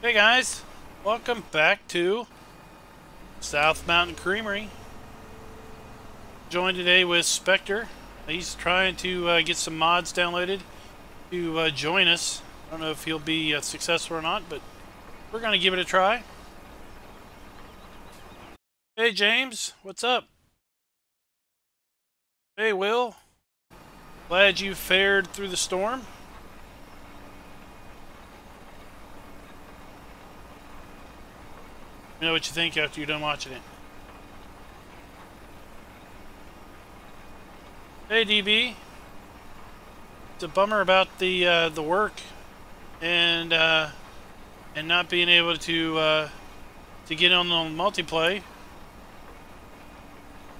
Hey guys, welcome back to South Mountain Creamery. Joined today with Spectre. He's trying to get some mods downloaded to join us. I don't know if he'll be successful or not, but we're going to give it a try. Hey James, what's up? Hey Will, glad you fared through the storm. Let me know what you think after you're done watching it. Hey DB, it's a bummer about the work and not being able to get on the multiplayer.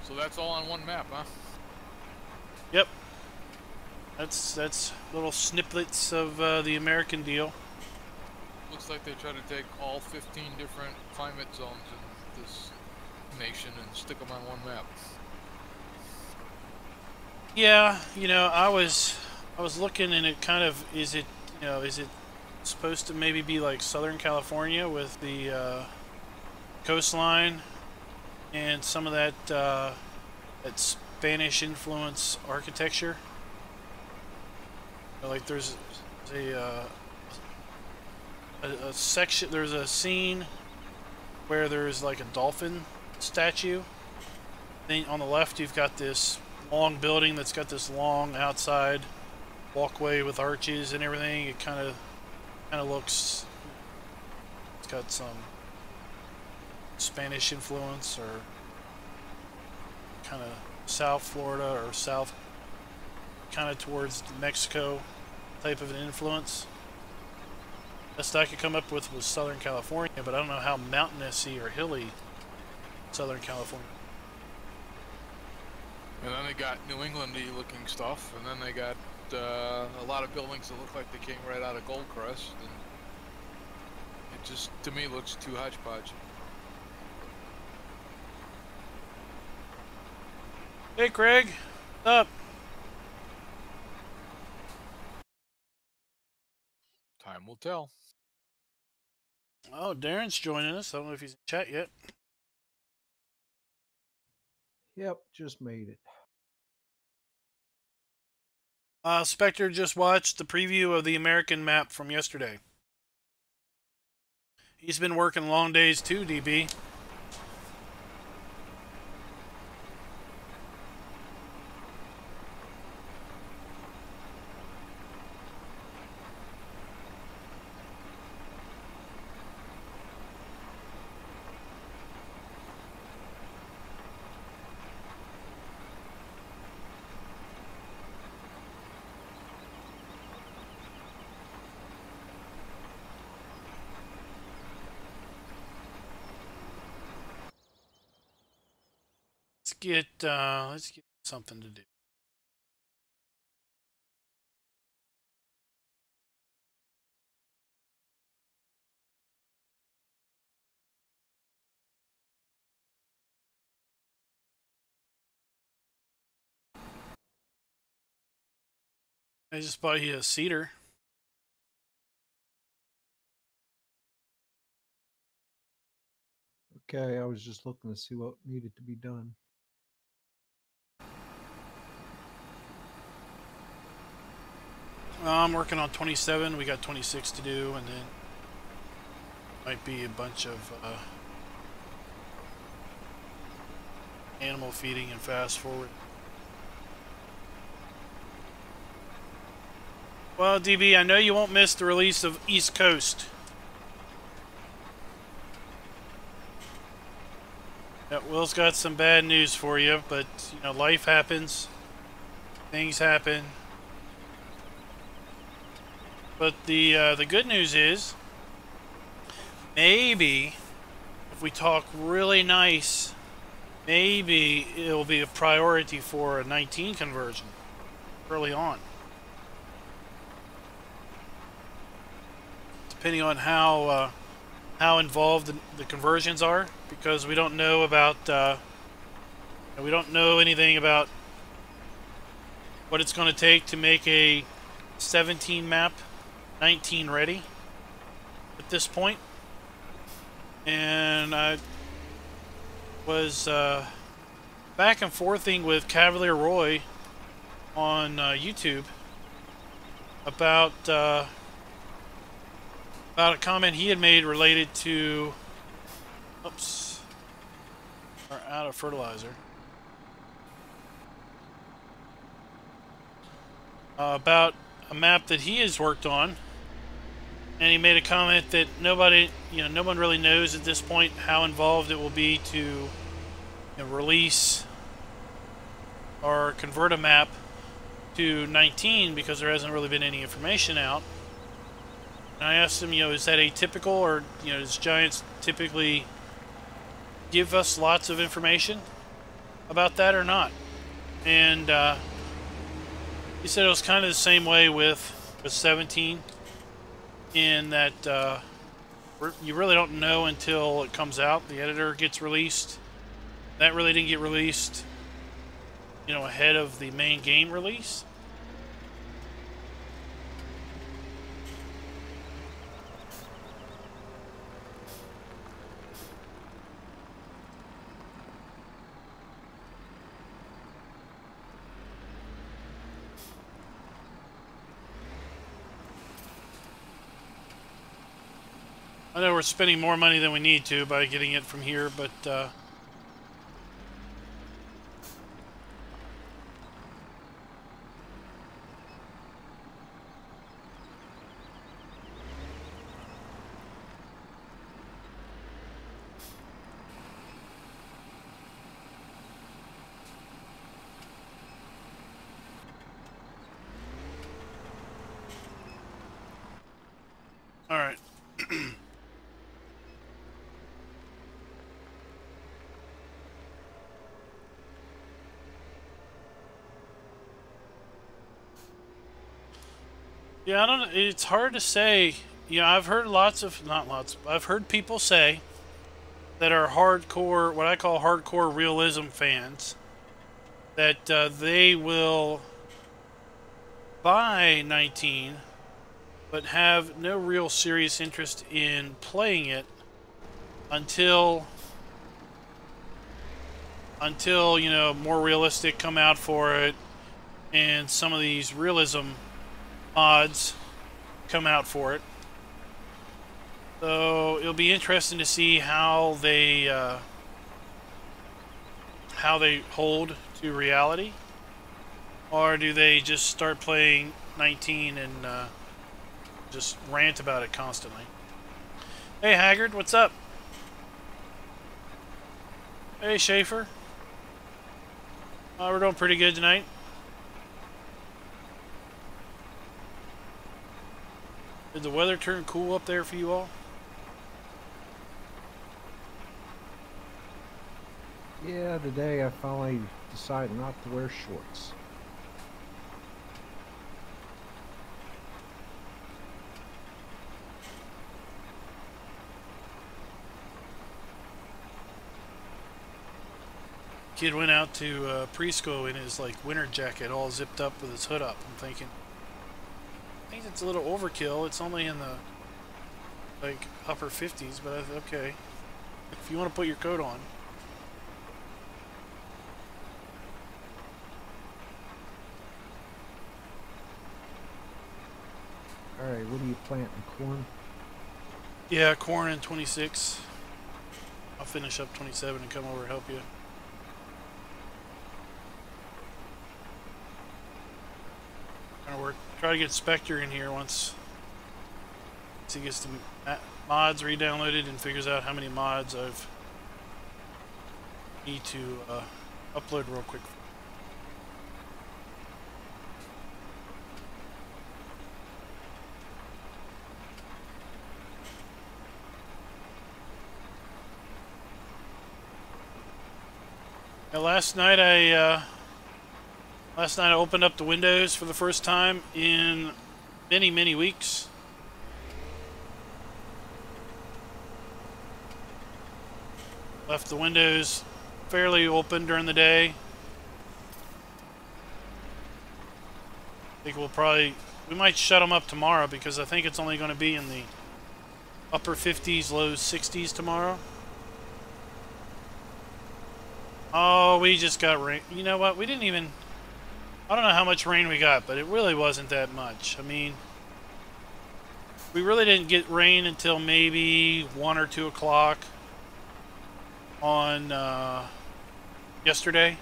So that's all on one map, huh? Yep. That's little snippets of the American deal. Looks like they try to take all 15 different climate zones in this nation and stick them on one map. Yeah, you know, I was looking and it kind of is it supposed to maybe be like Southern California with the coastline and some of that that Spanish influence architecture. Like there's a section, there's a scene where there's like a dolphin statue. Then on the left you've got this long building that's got this long outside walkway with arches and everything. It kind of looks, it's got some Spanish influence or kind of South Florida or south kind of towards Mexico type of an influence. Best I could come up with was Southern California, but I don't know how mountainousy or hilly Southern California. And then they got New England-y looking stuff, and then they got a lot of buildings that look like they came right out of Goldcrest, and it just, to me, looks too hodgepodge. Hey Craig, what's up? Time will tell. Oh, Darren's joining us. I don't know if he's in chat yet. Yep, just made it. Spectre just watched the preview of the American map from yesterday. He's been working long days too, DB. Let's get something to do. I just bought you a cedar. Okay, I was just looking to see what needed to be done. I'm working on 27. We got 26 to do, and then might be a bunch of animal feeding and fast forward. Well, DB, I know you won't miss the release of East Coast. Yeah, Will's got some bad news for you, but you know, life happens. Things happen. But the good news is, maybe if we talk really nice, maybe it'll be a priority for a 19 conversion early on. Depending on how involved the conversions are, because we don't know about we don't know anything about what it's going to take to make a 17 map 19 ready at this point. and I was back and forthing with Cavalier Roy on YouTube about a comment he had made related to, oops, we're out of fertilizer, about a map that he has worked on, and he made a comment that no one really knows at this point how involved it will be to release or convert a map to 19 because there hasn't really been any information out. And I asked him, is that atypical, or does Giants typically give us lots of information about that or not? And he said it was kind of the same way with 17, in that you really don't know until it comes out. The editor gets released. That really didn't get released, ahead of the main game release. I know we're spending more money than we need to by getting it from here, but all right. Yeah, I don't know. It's hard to say. I've heard I've heard people say that are hardcore, what I call hardcore realism fans, that they will buy 19 but have no real serious interest in playing it until more realistic come out for it, and some of these realism mods come out for it. So it'll be interesting to see how they hold to reality, or do they just start playing 19 and just rant about it constantly. Hey Haggard, what's up? Hey Schaefer. We're doing pretty good tonight. Did the weather turn cool up there for you all? Yeah, today I finally decided not to wear shorts. Kid went out to preschool in his winter jacket, all zipped up with his hood up. I'm thinking, I think it's a little overkill. It's only in the upper 50s, but okay. If you want to put your coat on. Alright, what are you planting? Corn? Yeah, corn in 26. I'll finish up 27 and come over and help you. Try to get Spectre in here once he gets the mods re-downloaded and figures out how many mods I've need to upload real quick. Now, last night I opened up the windows for the first time in many, many weeks. Left the windows fairly open during the day. I think we might shut them up tomorrow because I think it's only going to be in the upper 50s, low 60s tomorrow. Oh, we just got rain. You know what? We didn't even... I don't know how much rain we got, but it really wasn't that much. I mean, we really didn't get rain until maybe 1 or 2 o'clock on yesterday.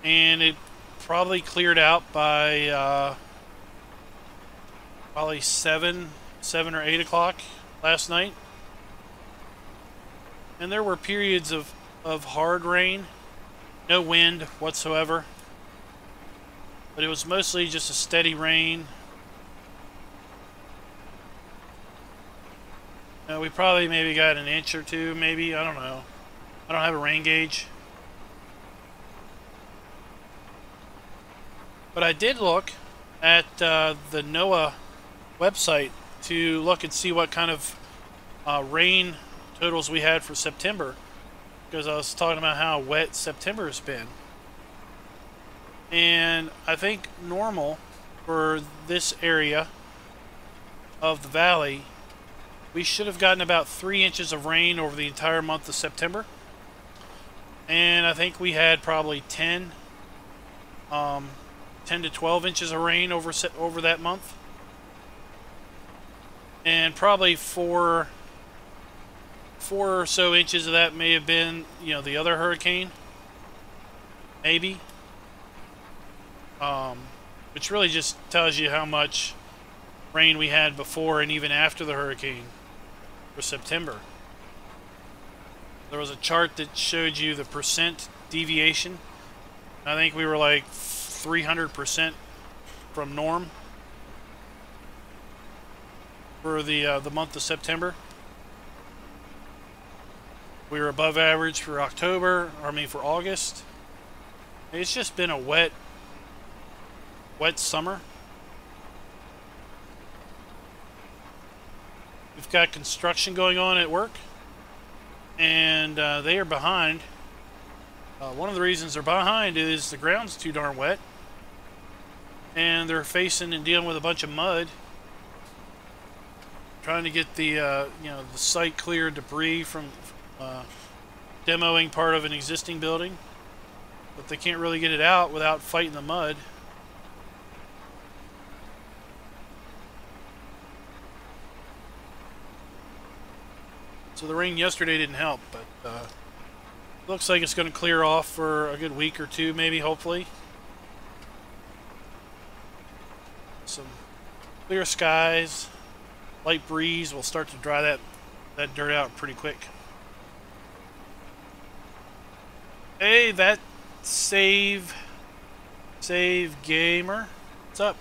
And it probably cleared out by probably 7 or 8 o'clock last night. And there were periods of hard rain, no wind whatsoever, but it was mostly just a steady rain. We probably maybe got an inch or two, maybe, I don't know. I don't have a rain gauge. But I did look at the NOAA website to look and see what kind of rain totals we had for September, because I was talking about how wet September has been. And I think normal for this area of the valley, we should have gotten about 3 inches of rain over the entire month of September. And I think we had probably 10 to 12 inches of rain over that month. And probably 4 or so inches of that may have been, you know, the other hurricane. Maybe. Which really just tells you how much rain we had before and even after the hurricane for September. There was a chart that showed you the percent deviation. I think we were like 300% from norm for the month of September. We were above average for for August. It's just been a wet summer. We've got construction going on at work, and they are behind. One of the reasons they're behind is the ground's too darn wet, and they're facing and dealing with a bunch of mud, trying to get the the site clear debris from demoing part of an existing building, but they can't really get it out without fighting the mud. So the rain yesterday didn't help, but looks like it's going to clear off for a good week or two, maybe, hopefully. Some clear skies, light breeze will start to dry that dirt out pretty quick. Hey, that save gamer, what's up?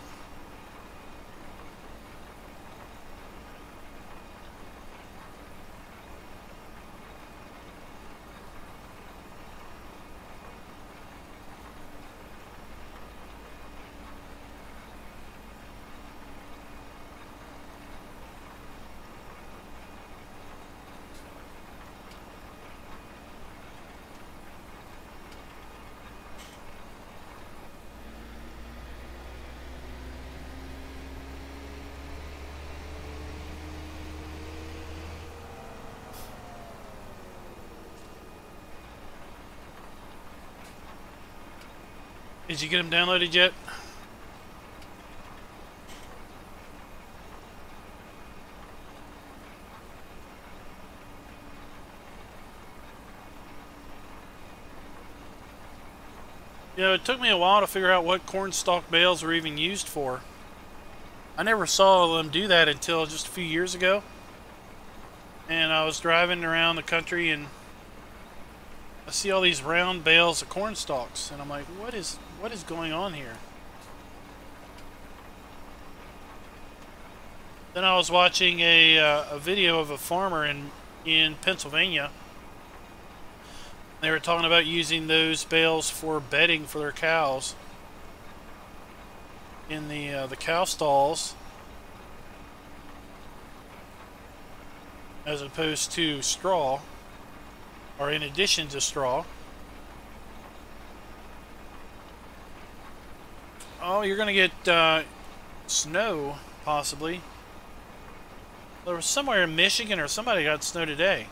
Did you get them downloaded yet? You know, it took me a while to figure out what cornstalk bales were even used for. I never saw them do that until just a few years ago. And I was driving around the country and I see all these round bales of corn stalks, and I'm like, what is going on here? Then I was watching a video of a farmer in Pennsylvania. They were talking about using those bales for bedding for their cows in the cow stalls, as opposed to straw, or in addition to straw. Oh, you're going to get snow, possibly. There was somewhere in Michigan or somebody got snow today.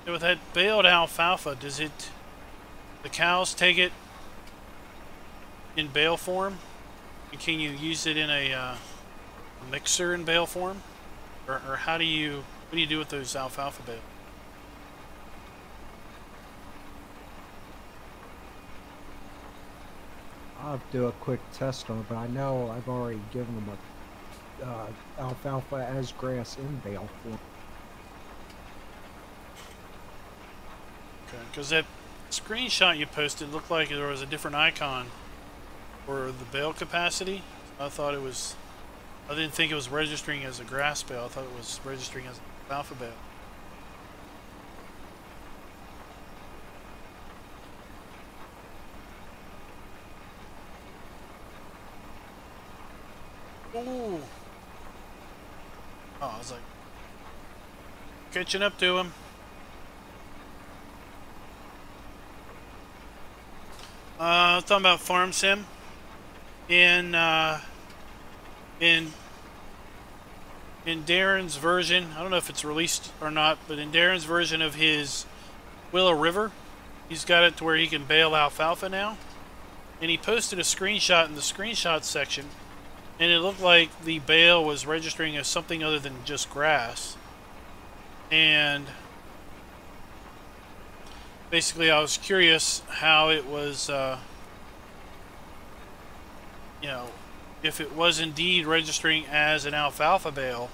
With that baled alfalfa, does it, the cows take it in bale form? And can you use it in a mixer in bale form? Or how do you, what do you do with those alfalfa bales? I'll have to do a quick test on it, but I know I've already given them a alfalfa as grass in bale form. Because that screenshot you posted looked like there was a different icon for the bale capacity. I thought it was, I didn't think it was registering as a grass bale. I thought it was registering as an alfalfa bale. Ooh. Oh, I was like catching up to him. Talking about Farm Sim in Darren's version. I don't know if it's released or not, but in Darren's version of his Willow River, he's got it to where he can bale alfalfa now. And he posted a screenshot in the screenshot section, and it looked like the bale was registering as something other than just grass. And basically, I was curious how it was, you know, if it was indeed registering as an alfalfa bale,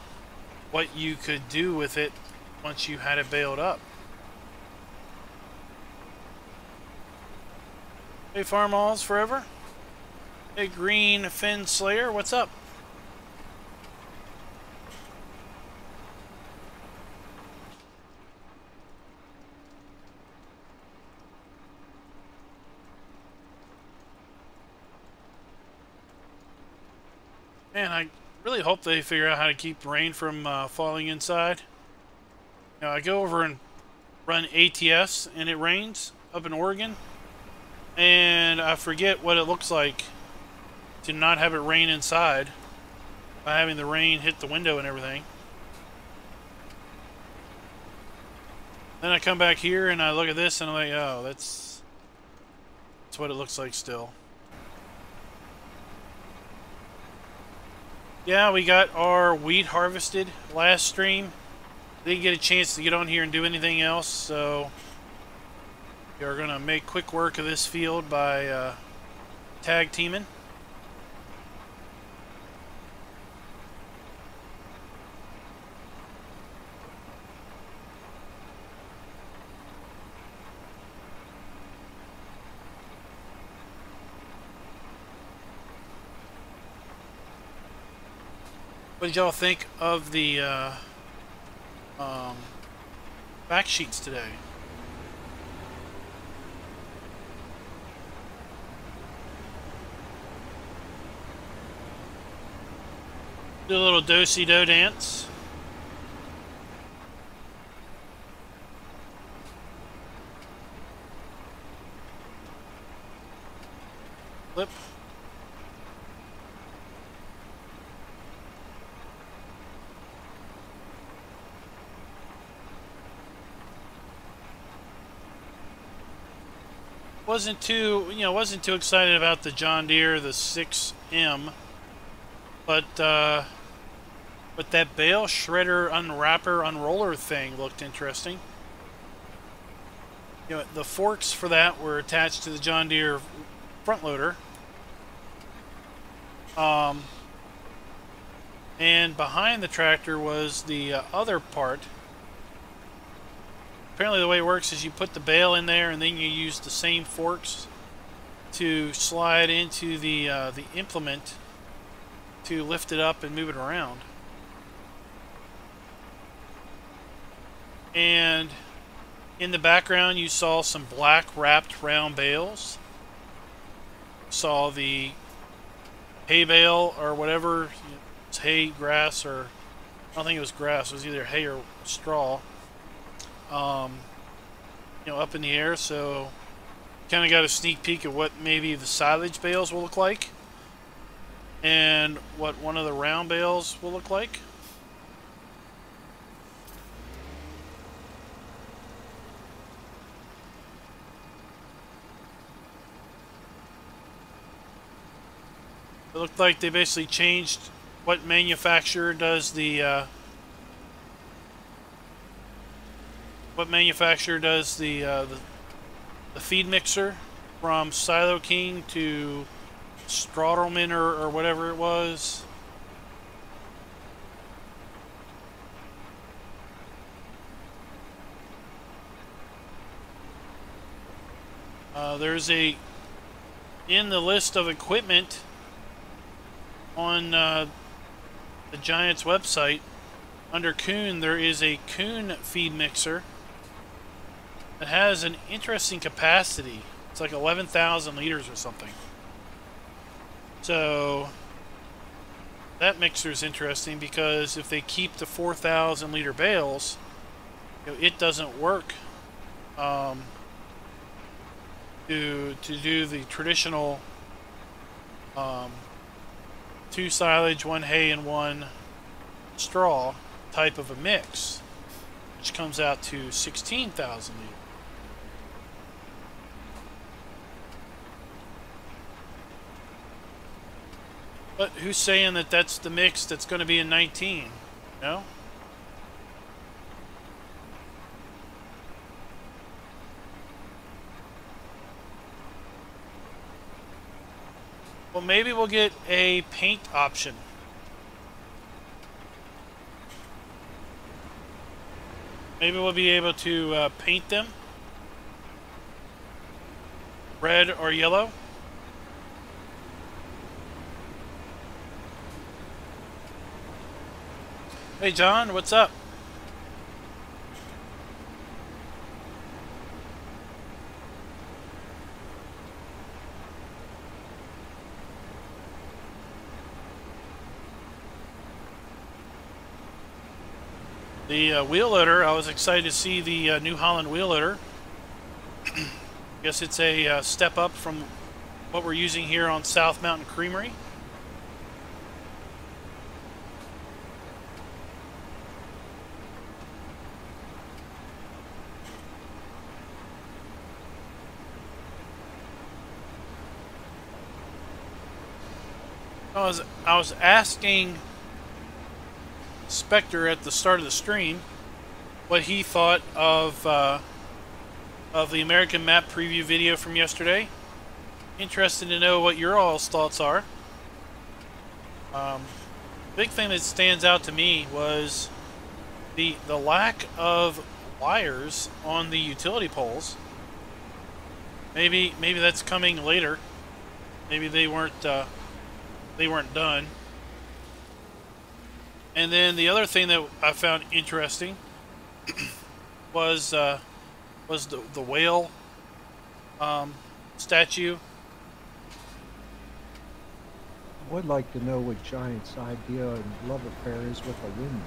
what you could do with it once you had it baled up. Hey, Farm Alls Forever. Hey, Green Fin Slayer, what's up? Man, I really hope they figure out how to keep rain from falling inside. You know, I go over and run ATS and it rains up in Oregon, and I forget what it looks like to not have it rain inside by having the rain hit the window and everything. Then I come back here and I look at this and I'm like, oh, that's what it looks like still. Yeah, we got our wheat harvested last stream. Didn't get a chance to get on here and do anything else, so we are going to make quick work of this field by tag teaming. What did y'all think of the back sheets today? Do a little do-si-do dance. Flip. Wasn't too excited about the John Deere, the 6M, but But that bale shredder, unwrapper, unroller thing looked interesting. You know, the forks for that were attached to the John Deere front loader. And behind the tractor was the other part. Apparently the way it works is you put the bale in there and then you use the same forks to slide into the implement to lift it up and move it around. And in the background you saw some black wrapped round bales. Saw the hay bale or whatever, it's hay, grass, or I don't think it was grass, it was either hay or straw, you know, up in the air. So kind of got a sneak peek of what maybe the silage bales will look like and what one of the round bales will look like. It looked like they basically changed what manufacturer does the feed mixer from Silo King to Straudelman or whatever it was. There's in the list of equipment on the Giants website, under Kuhn, there is a Kuhn feed mixer that has an interesting capacity. It's like 11,000 liters or something. So that mixer is interesting because if they keep the 4,000 liter bales, you know, it doesn't work to do the traditional 2 silage, 1 hay, and 1 straw type of a mix, which comes out to 16,000 liters. But who's saying that that's the mix that's going to be in 19? No? Well, maybe we'll get a paint option. Maybe we'll be able to paint them red or yellow. Hey John, what's up? The wheel loader, I was excited to see the New Holland wheel loader. I guess it's a step up from what we're using here on South Mountain Creamery. I was asking Spectre at the start of the stream what he thought of the American Map preview video from yesterday. Interested to know what your all's thoughts are. Big thing that stands out to me was the lack of wires on the utility poles. Maybe that's coming later. Maybe they weren't done. And then the other thing that I found interesting was the whale statue. I would like to know what Giant's idea and love affair is with a windmill.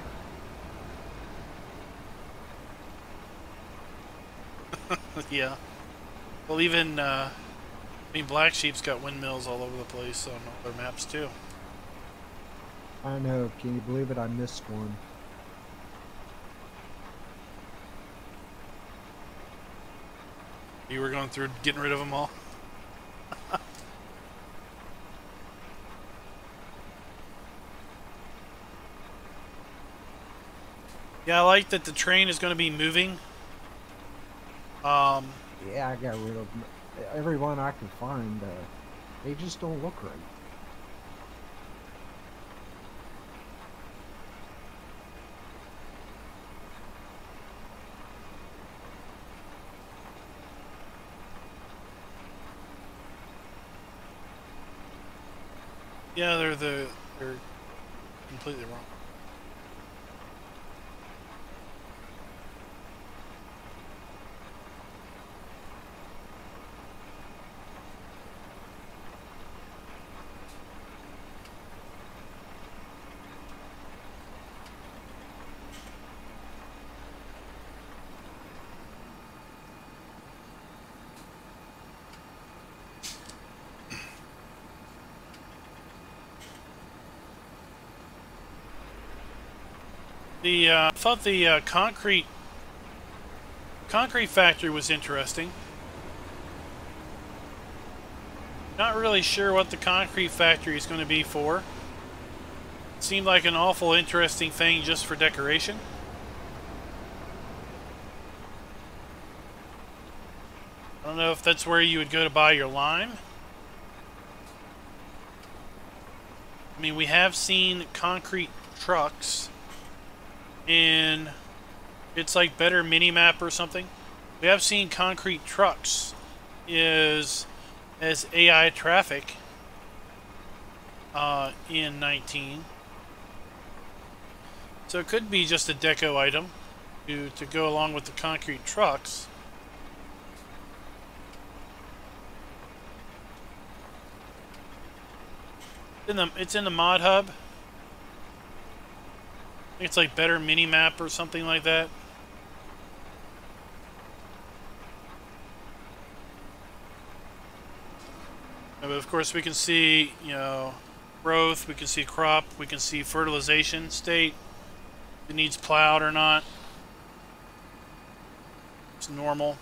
Yeah. Well, even I mean, Black Sheep's got windmills all over the place on all their maps too. I know. Can you believe it? I missed one. You were going through getting rid of them all? Yeah, I like that the train is going to be moving. Yeah, I got rid of everyone I can find. They just don't look right. Yeah, they're completely wrong. I thought the concrete factory was interesting. Not really sure what the concrete factory is going to be for. Seemed like an awful interesting thing just for decoration. I don't know if that's where you would go to buy your lime. I mean, we have seen concrete trucks in, it's like Better Minimap or something. We have seen concrete trucks as AI traffic in 19. So it could be just a deco item to go along with the concrete trucks. It's in the mod hub. I think it's like Better Minimap or something like that. But of course we can see, you know, growth, we can see crop, we can see fertilization state, if it needs plowed or not. It's normal.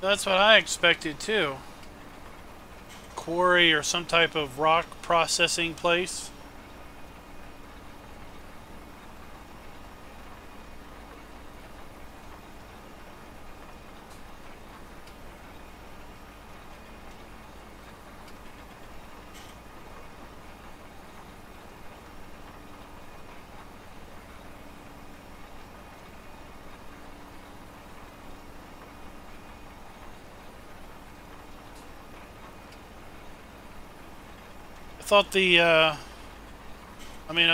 That's what I expected too. Quarry or some type of rock processing place. I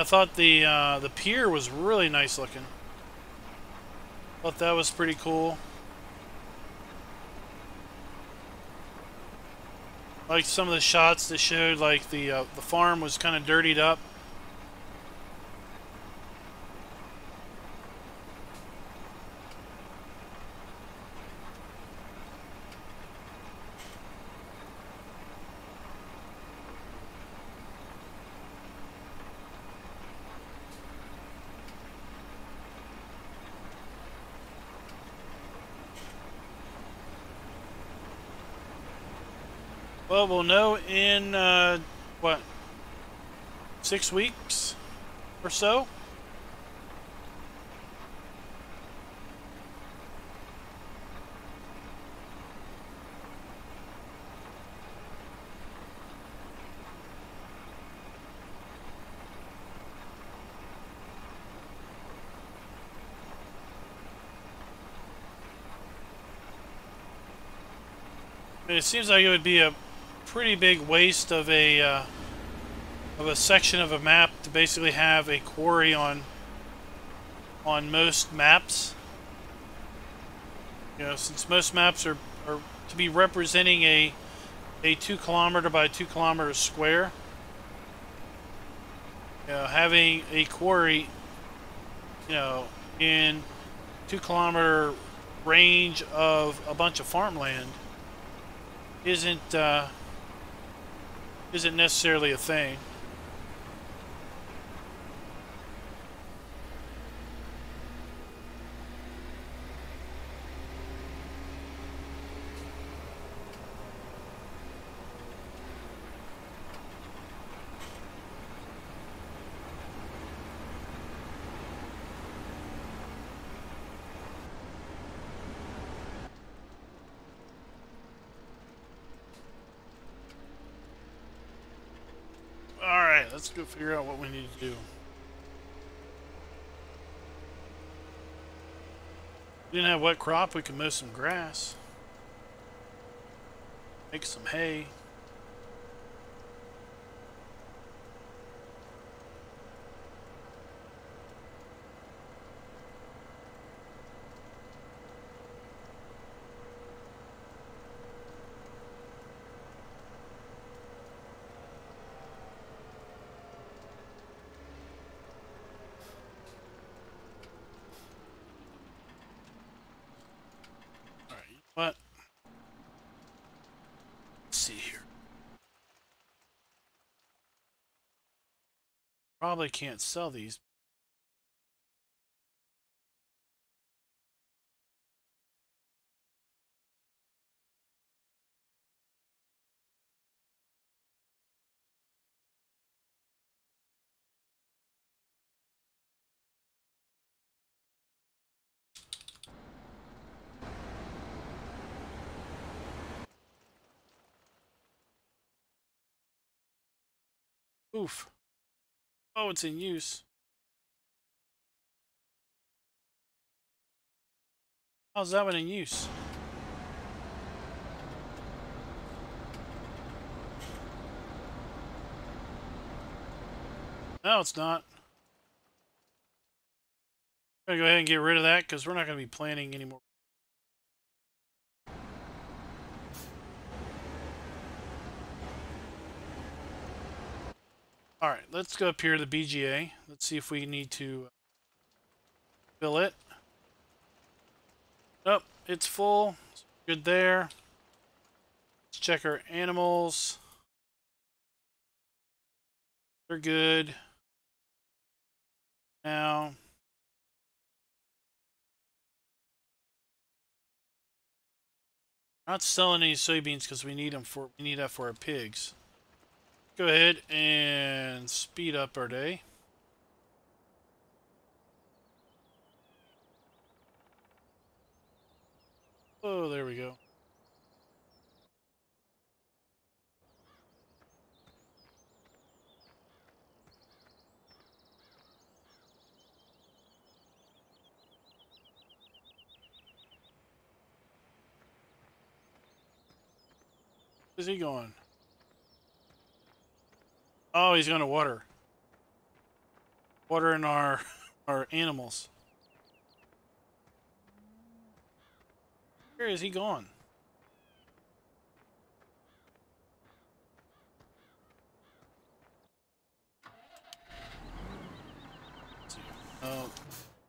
thought the pier was really nice looking. Thought that was pretty cool. Like some of the shots that showed like the farm was kind of dirtied up. Well, we'll know in, what, 6 weeks or so? I mean, it seems like it would be a pretty big waste of a section of a map to basically have a quarry on most maps. You know, since most maps are to be representing a 2 kilometer by 2 kilometer square. You know, having a quarry, you know, in 2 kilometer range of a bunch of farmland isn't necessarily a thing. Alright, let's go figure out what we need to do. We didn't have wet crop, we can mow some grass. Make some hay. What? Let's see here. Probably can't sell these. Oof. Oh, it's in use. How's that one in use? No, it's not. I'm gonna go ahead and get rid of that because we're not gonna be planting anymore. Alright, let's go up here to the BGA. Let's see if we need to fill it. Nope, it's full. Good there. Let's check our animals. They're good. Now, not selling any soybeans because we need that for our pigs. Go ahead and speed up our day. Oh, there we go. Where's he going? Oh, he's going to water. Watering our animals. Where is he going?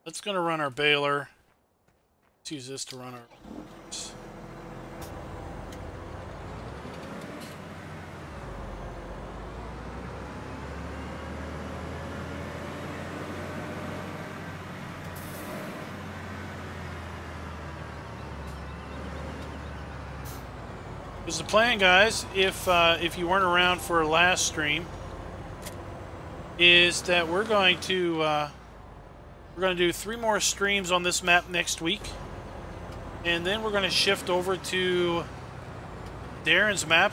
Let's gonna run our baler. Let's use this to run our. Because the plan, guys, if you weren't around for our last stream, is that we're going to do 3 more streams on this map next week, and then we're going to shift over to Darren's map,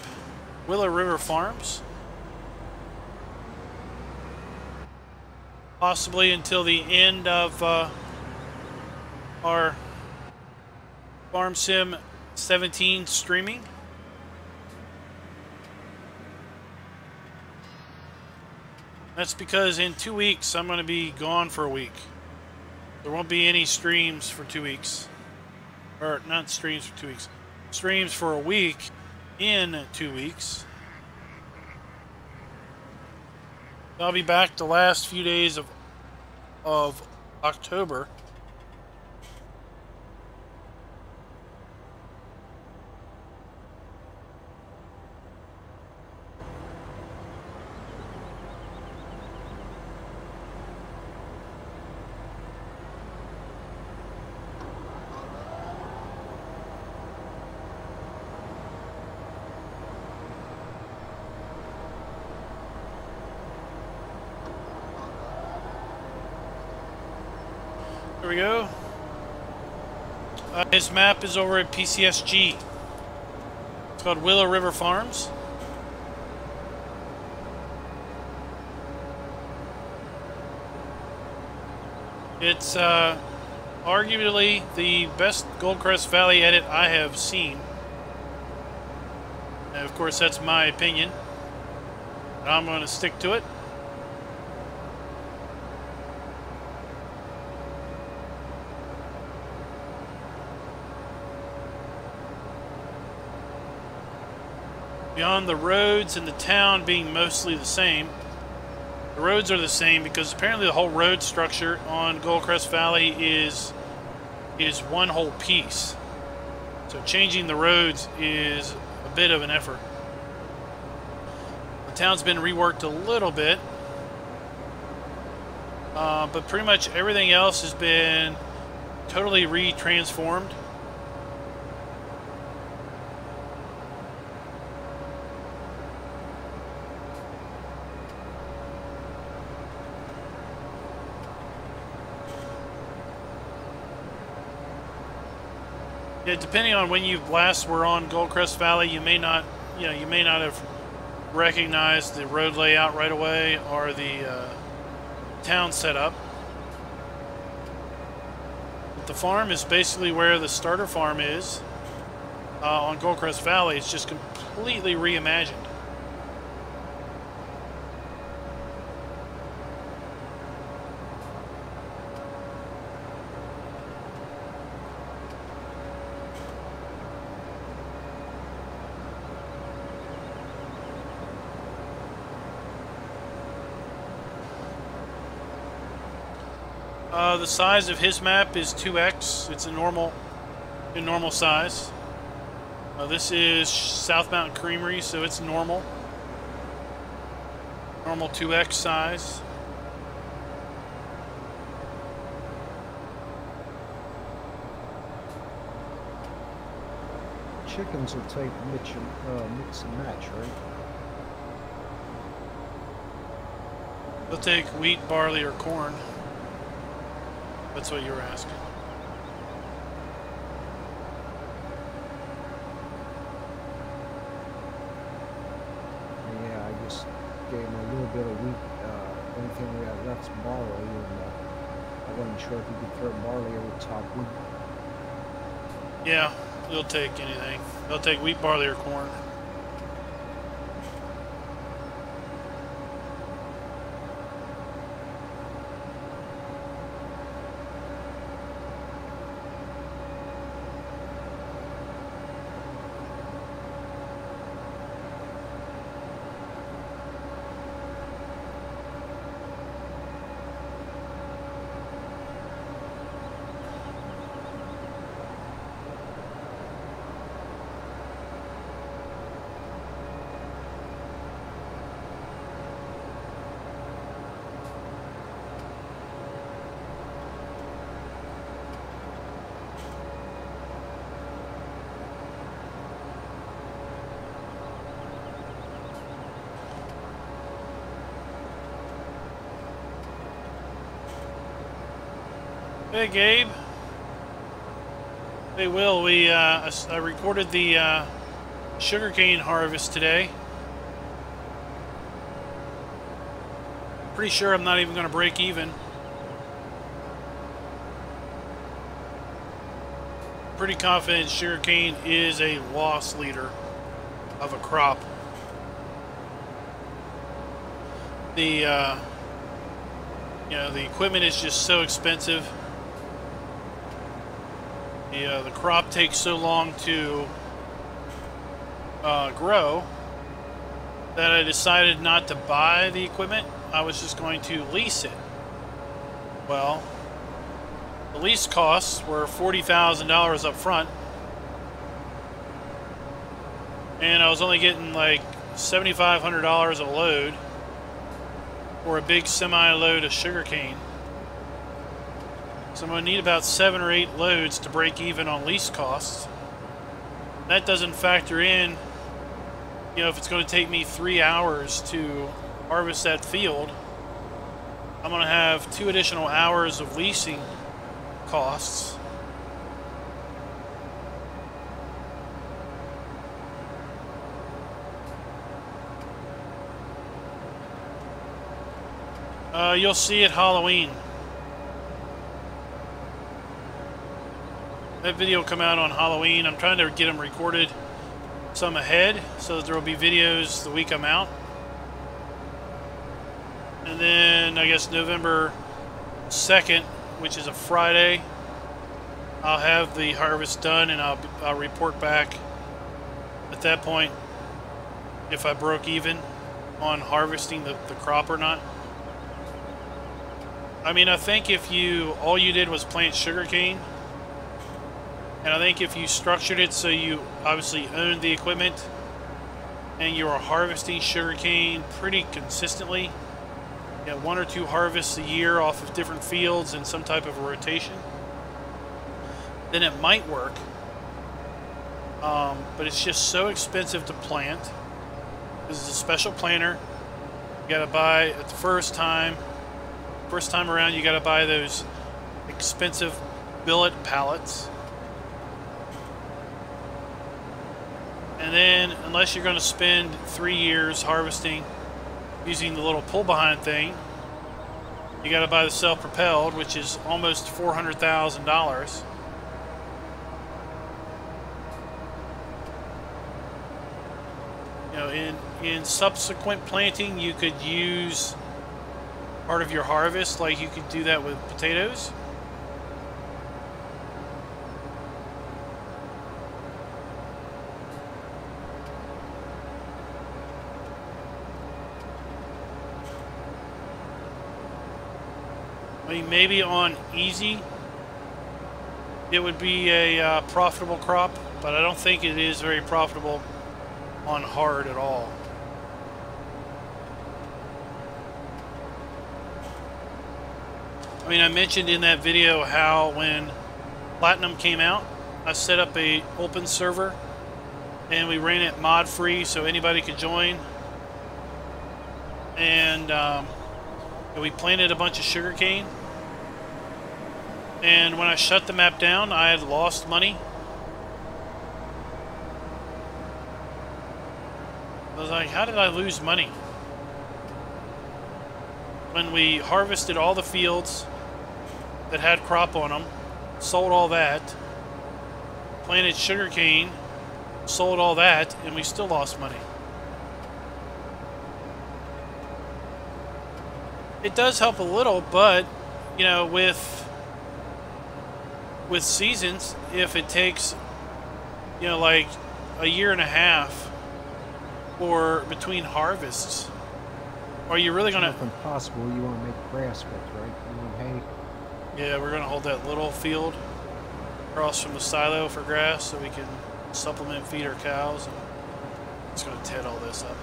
Willow River Farms, possibly until the end of our Farm Sim 17 streaming. That's because in 2 weeks I'm going to be gone for a week. There won't be any streams for 2 weeks. Or not streams for 2 weeks. Streams for a week in 2 weeks. I'll be back the last few days of October. There we go. His map is over at PCSG. It's called Willow River Farms. It's arguably the best Goldcrest Valley edit I have seen. And of course, that's my opinion. And I'm going to stick to it. Beyond the roads and the town being mostly the same, the roads are the same because apparently the whole road structure on Goldcrest Valley is one whole piece. So changing the roads is a bit of an effort. The town's been reworked a little bit, but pretty much everything else has been totally retransformed. Yeah, depending on when you last were on Goldcrest Valley, you may not have recognized the road layout right away or the town setup. But the farm is basically where the starter farm is on Goldcrest Valley. It's just completely reimagined. The size of his map is 2x. It's a normal size. This is South Mountain Creamery, so it's normal 2x size. Chickens will take mix and match, right? They'll take wheat, barley, or corn. That's what you were asking. Yeah, I just gave him a little bit of wheat. Only thing we had left's barley, and I wasn't sure if you could throw barley over the top wheat. Yeah, they'll take anything. They'll take wheat, barley, or corn. Hey Gabe. Hey Will, I recorded the sugarcane harvest today. Pretty sure I'm not even going to break even. Pretty confident sugarcane is a loss leader of a crop. The the equipment is just so expensive. The crop takes so long to grow that I decided not to buy the equipment. I was just going to lease it. Well, the lease costs were $40,000 up front, and I was only getting like $7,500 a load for a big semi-load of sugarcane. So I'm going to need about 7 or 8 loads to break even on lease costs. That doesn't factor in, if it's going to take me 3 hours to harvest that field, I'm going to have 2 additional hours of leasing costs. You'll see it Halloween. That video will come out on Halloween. I'm trying to get them recorded some ahead so that there will be videos the week I'm out. And then I guess November 2nd, which is a Friday, I'll have the harvest done, and I'll report back at that point if I broke even on harvesting the crop or not. I mean, I think if all you did was plant sugarcane, and I think if you structured it so you obviously owned the equipment and you were harvesting sugarcane pretty consistently, you know, 1 or 2 harvests a year off of different fields and some type of a rotation, then it might work. But it's just so expensive to plant. This is a special planter. You gotta buy at the first time around, you gotta buy those expensive billet pallets. And then, unless you're gonna spend 3 years harvesting using the little pull behind thing, you gotta buy the self-propelled, which is almost $400,000. You know, in subsequent planting, you could use part of your harvest, like you could do that with potatoes. I mean, maybe on easy it would be a profitable crop, but I don't think it is very profitable on hard at all. I mean, I mentioned in that video how when Platinum came out, I set up a open server and we ran it mod free so anybody could join, and we planted a bunch of sugarcane. And when I shut the map down, I had lost money. I was like, how did I lose money? When we harvested all the fields that had crop on them, sold all that, planted sugarcane, sold all that, and we still lost money. It does help a little, but you know, with seasons, if it takes, you know, like a year and a half or between harvests, are you really gonna? Nothing possible. You want to make grass with, right? You want hay. Yeah, we're gonna hold that little field across from the silo for grass so we can supplement feed our cows. And it's gonna tear all this up.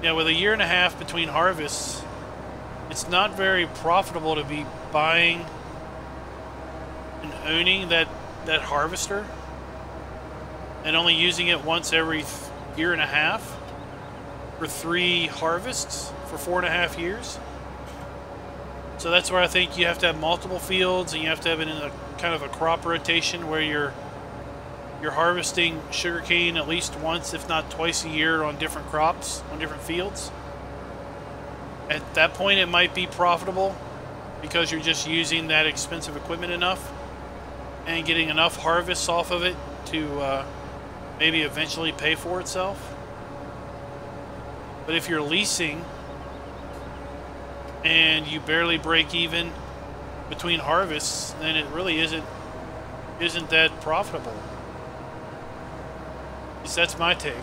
Yeah, with a year and a half between harvests, it's not very profitable to be buying and owning that harvester and only using it once every year and a half for 3 harvests for 4.5 years. So that's where I think you have to have multiple fields, and you have to have it in a kind of a crop rotation where you're harvesting sugarcane at least once, if not twice a year, on different crops, on different fields. At that point, it might be profitable because you're just using that expensive equipment enough and getting enough harvests off of it to maybe eventually pay for itself. But if you're leasing and you barely break even between harvests, then it really isn't that profitable. At least that's my take.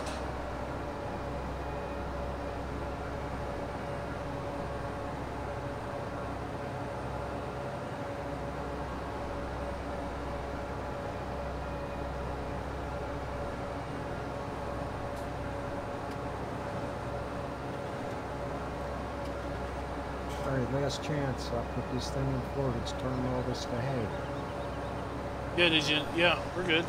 Alright, last chance. I'll put this thing in forward. It's turning all this to hay. Yeah, did you? Yeah, we're good.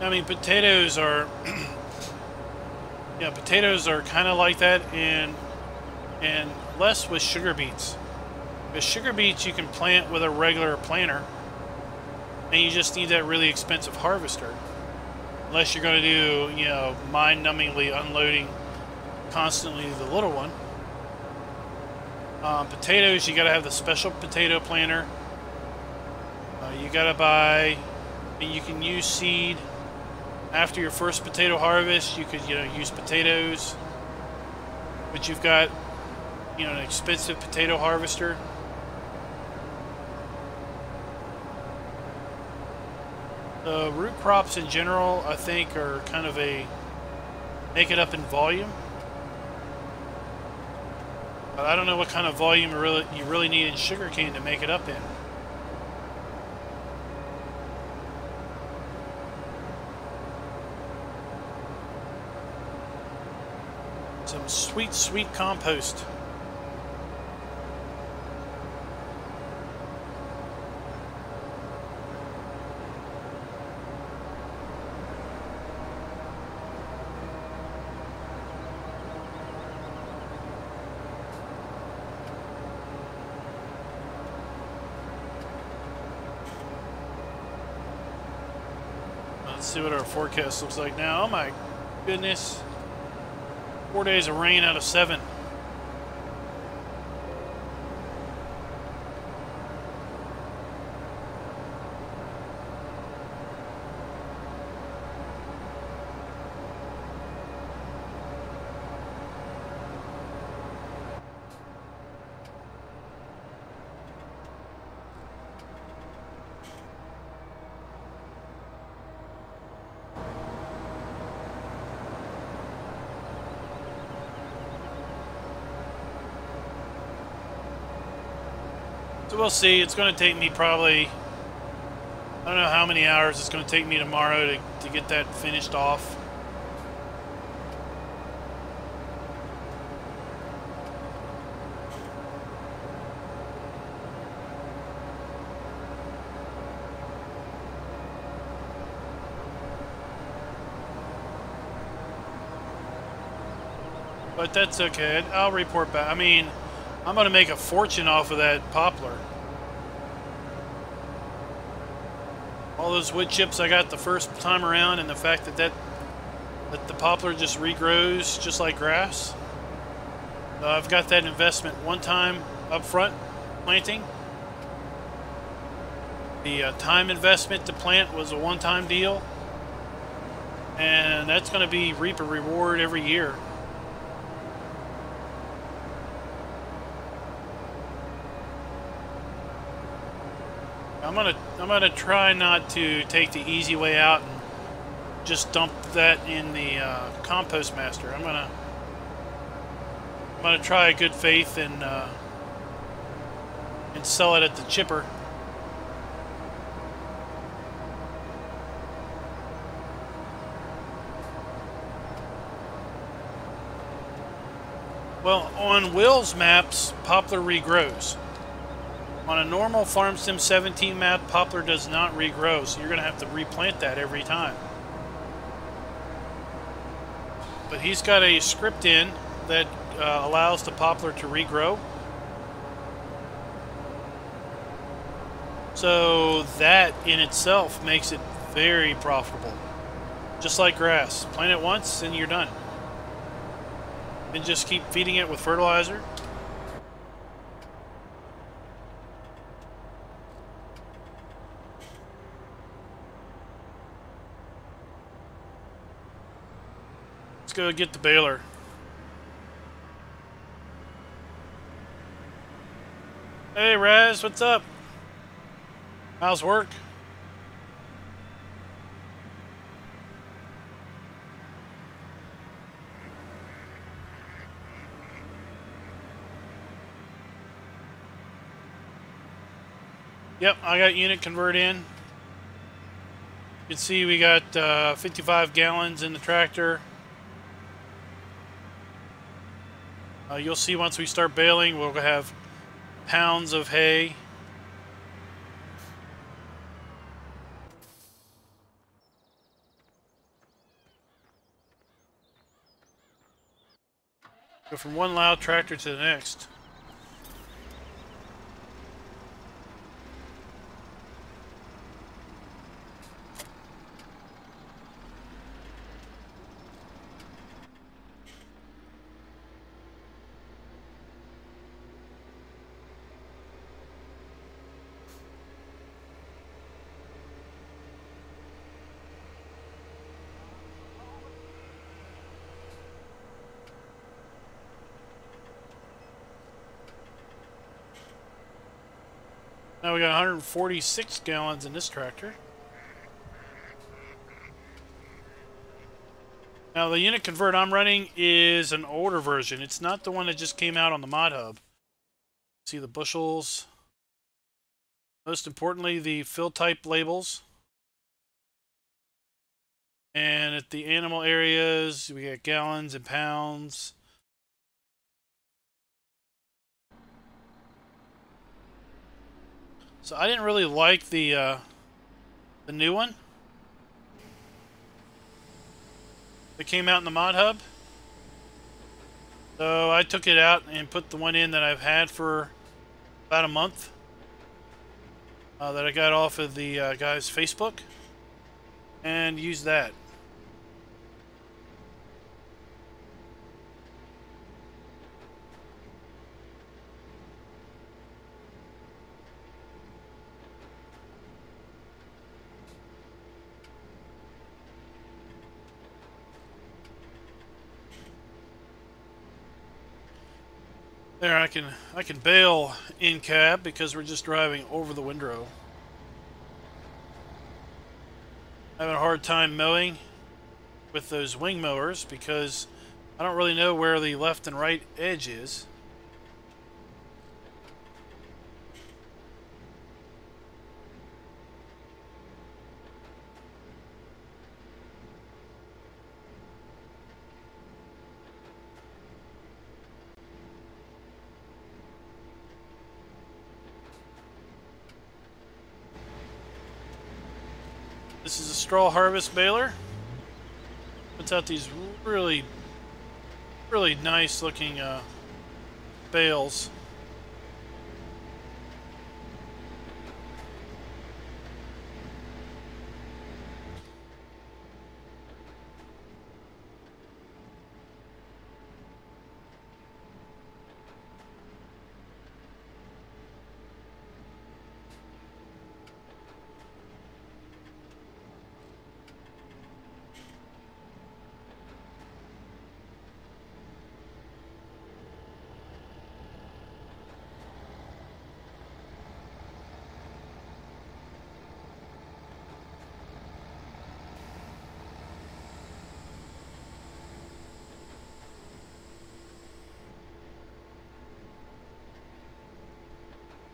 I mean, potatoes are, yeah, potatoes are kind of like that, and less with sugar beets. With sugar beets, you can plant with a regular planter, and you just need that really expensive harvester. Unless you're going to do, you know, mind-numbingly unloading constantly the little one. Potatoes, you got to have the special potato planter. You got to buy, and you can use seed. After your first potato harvest, you could, you know, use potatoes. But you've got, you know, an expensive potato harvester. The root crops in general, I think, are kind of a make it up in volume. But I don't know what kind of volume you really need in sugarcane to make it up in. Some sweet, sweet compost. Let's see what our forecast looks like now. Oh my goodness. 4 days of rain out of 7. So we'll see. It's going to take me probably, I don't know how many hours it's going to take me tomorrow to get that finished off. But that's okay. I'll report back. I mean, I'm going to make a fortune off of that poplar. All those wood chips I got the first time around, and the fact that the poplar just regrows just like grass. I've got that investment one time up front, planting. The time investment to plant was a one-time deal. And that's going to be reap a reward every year. I'm gonna try not to take the easy way out and just dump that in the compost master. I'm gonna try good faith and sell it at the chipper. Well, on Will's maps, poplar regrows. On a normal FS17 map, poplar does not regrow, so you're going to have to replant that every time. But he's got a script in that allows the poplar to regrow. So that in itself makes it very profitable. Just like grass. Plant it once and you're done. Then just keep feeding it with fertilizer. Let's go get the baler. Hey Raz, what's up? How's work? Yep, I got unit convert in. You can see we got 55 gallons in the tractor. You'll see once we start baling, we'll have pounds of hay. Go from one loud tractor to the next. Now we got 146 gallons in this tractor. Now the unit convert I'm running is an older version. It's not the one that just came out on the mod hub. See the bushels. Most importantly, the fill type labels. And at the animal areas, we got gallons and pounds. So I didn't really like the new one that came out in the mod hub. So I took it out and put the one in that I've had for about a month. That I got off of the guy's Facebook. And used that. There, I can bail in cab because we're just driving over the windrow. Having a hard time mowing with those wing mowers because I don't really know where the left and right edge is. This is a straw harvest baler. Puts out these really nice looking bales.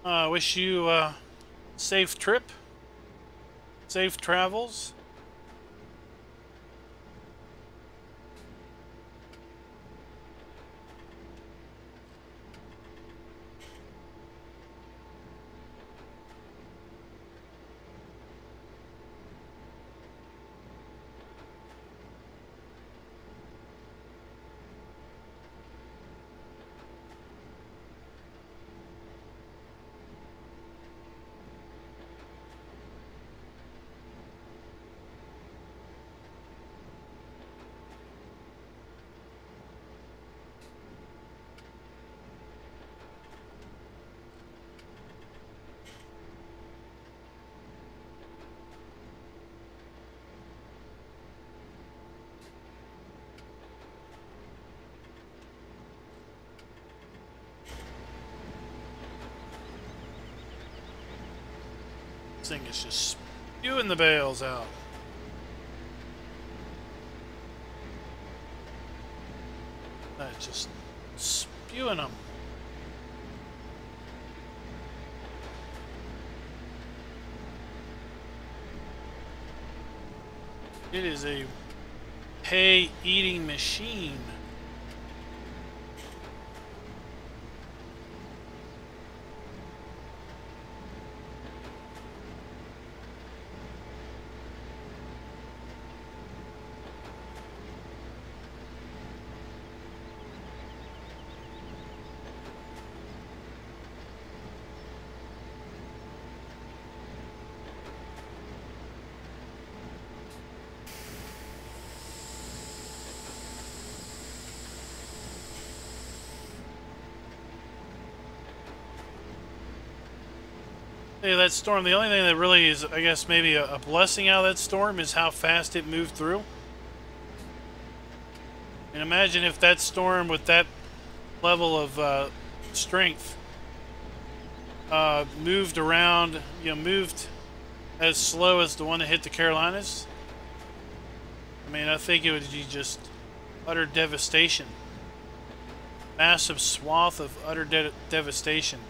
I wish you safe trip, safe travels. This thing is just spewing the bales out. That's just spewing them. It is a hay eating machine. Hey, that storm, the only thing that really is, I guess, maybe a blessing out of that storm is how fast it moved through. And imagine if that storm with that level of strength moved around, moved as slow as the one that hit the Carolinas. I mean, I think it would be just utter devastation. Massive swath of utter devastation.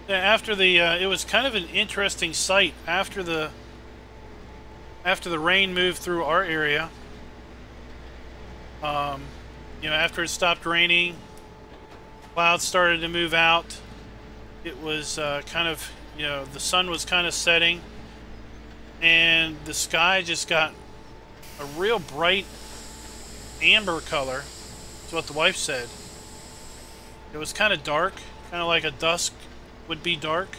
After the, it was kind of an interesting sight after the rain moved through our area. After it stopped raining, clouds started to move out. It was kind of, the sun was kind of setting, and the sky just got a real bright amber color. That's what the wife said. It was kind of dark, kind of like a dusk would be dark.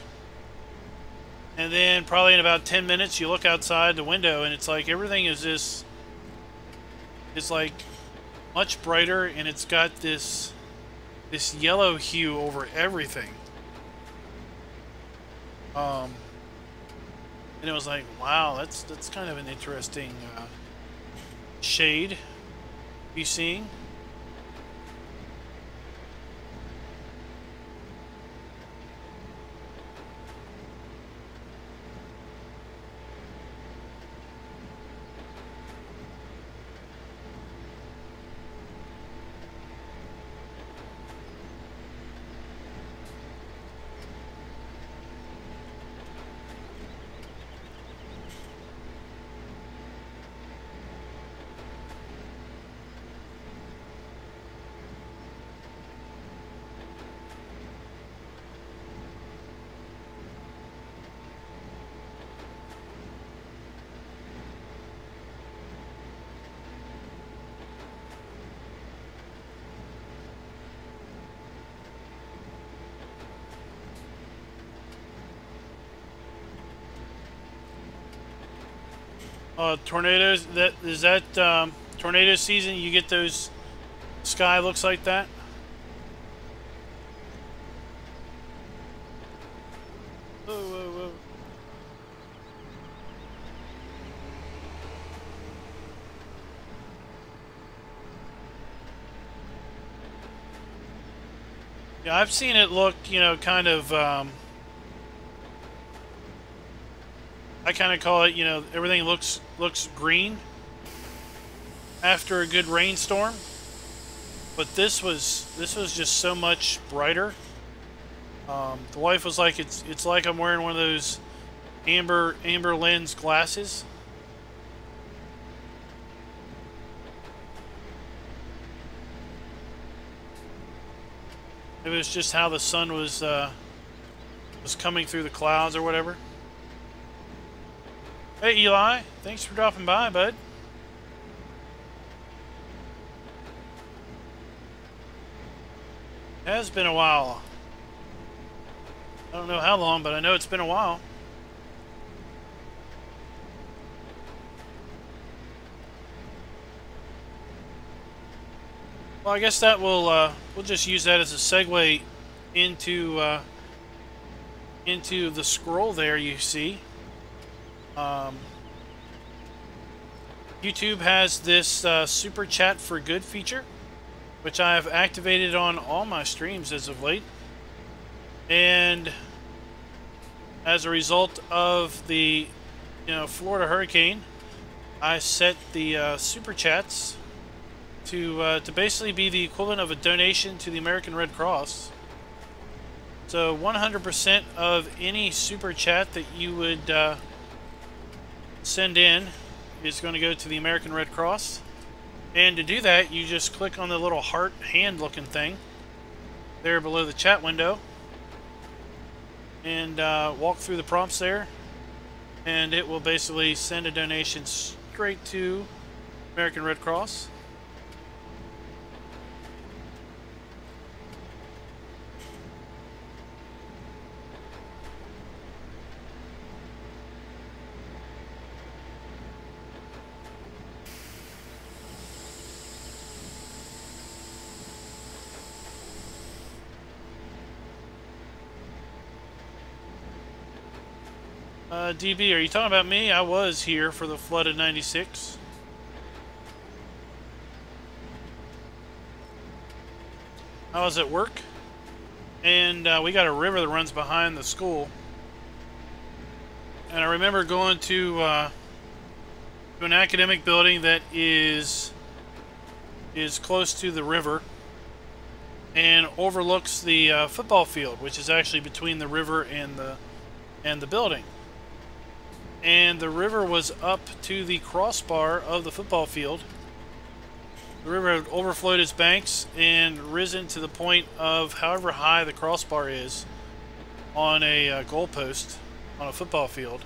And then probably in about 10 minutes you look outside the window and it's like everything is just, it's like much brighter, and it's got this yellow hue over everything. And it was like, wow, that's kind of an interesting shade to be seeing. Tornadoes, that tornado season, you get those, sky looks like that. Whoa, whoa, whoa. Yeah, I've seen it look, kind of, I kind of call it, everything looks green after a good rainstorm. But this was just so much brighter. The wife was like, it's like I'm wearing one of those amber lens glasses. It was just how the sun was coming through the clouds or whatever. Hey Eli, thanks for dropping by, bud. It has been a while. I don't know how long, but I know it's been a while. Well, I guess that we'll just use that as a segue into the scroll there you see. YouTube has this super chat for good feature, which I have activated on all my streams as of late. And as a result of the Florida hurricane, I set the super chats to basically be the equivalent of a donation to the American Red Cross. So 100% of any super chat that you would send in is going to go to the American Red Cross. And to do that, you just click on the little heart hand looking thing there below the chat window and walk through the prompts there, and it will basically send a donation straight to American Red Cross. DB, are you talking about me? I was here for the flood of 96. I was at work, and we got a river that runs behind the school. And I remember going to an academic building that is close to the river and overlooks the football field, which is actually between the river and the building. And the river was up to the crossbar of the football field. The river had overflowed its banks and risen to the point of however high the crossbar is on a goalpost on a football field.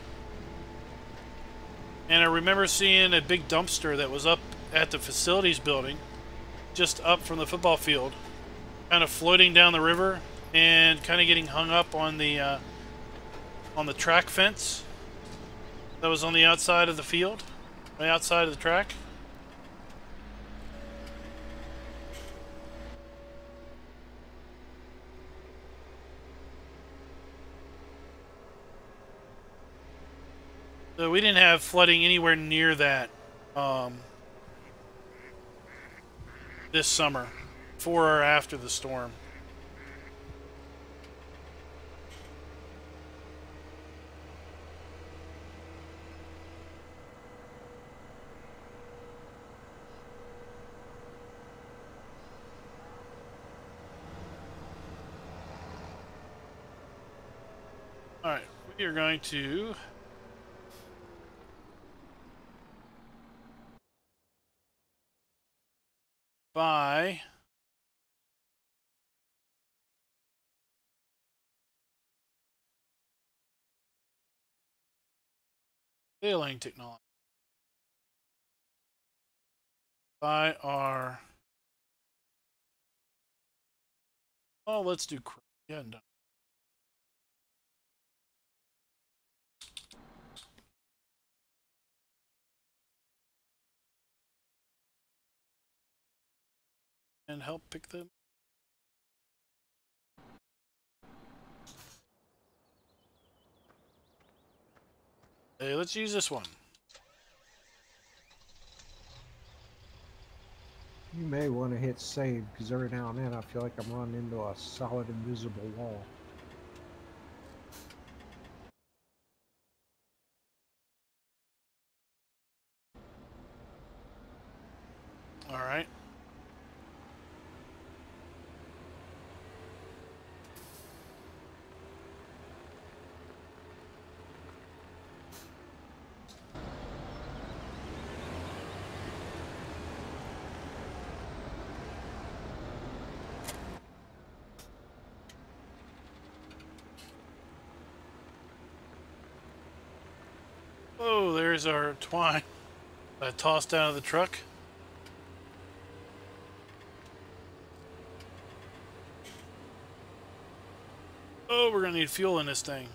And I remember seeing a big dumpster that was up at the facilities building, just up from the football field, kind of floating down the river and kind of getting hung up on the track fence that was on the outside of the field, the outside of the track. So we didn't have flooding anywhere near that this summer, before or after the storm. Alright, we are going to buy sailing technology. Buy our... Oh, let's do... Yeah, no. And help pick them. Hey, let's use this one. You may want to hit save, because every now and then I feel like I'm running into a solid invisible wall. All right. Oh, there's our twine I tossed out of the truck. Oh, we're gonna need fuel in this thing.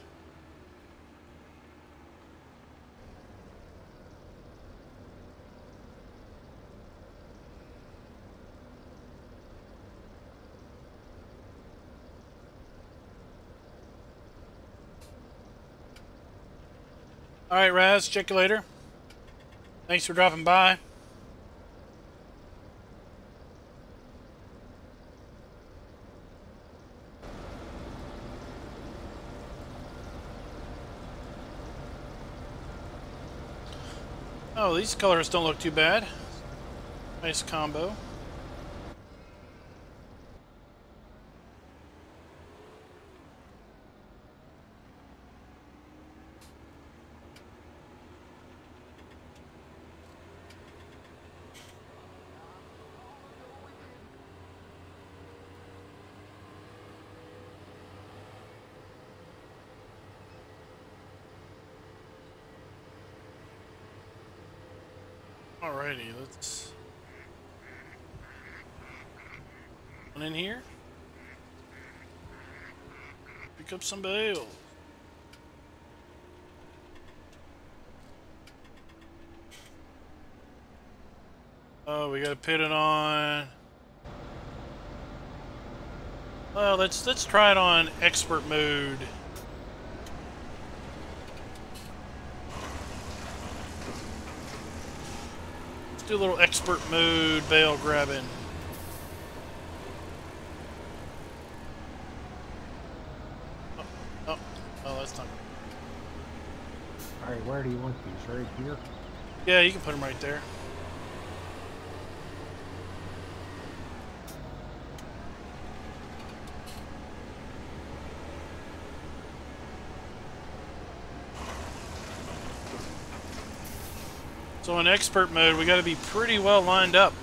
All right, Raz, check you later. Thanks for dropping by. Oh, these colors don't look too bad. Nice combo. Alrighty, let's one in here. Pick up some bales. Oh, we gotta put it on. Well, let's try it on expert mode. Do a little expert mode bale grabbing. Oh, that's not. Alright, where do you want these? Right here? Yeah, you can put them right there. So in expert mode, we got to be pretty well lined up.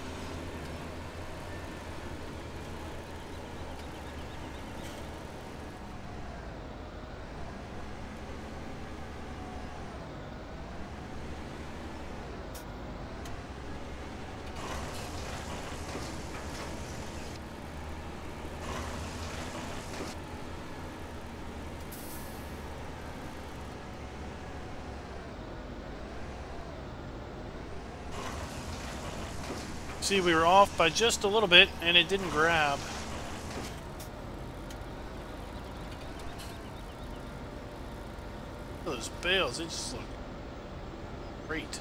See, we were off by just a little bit, and it didn't grab. Look at those bales, they just look great.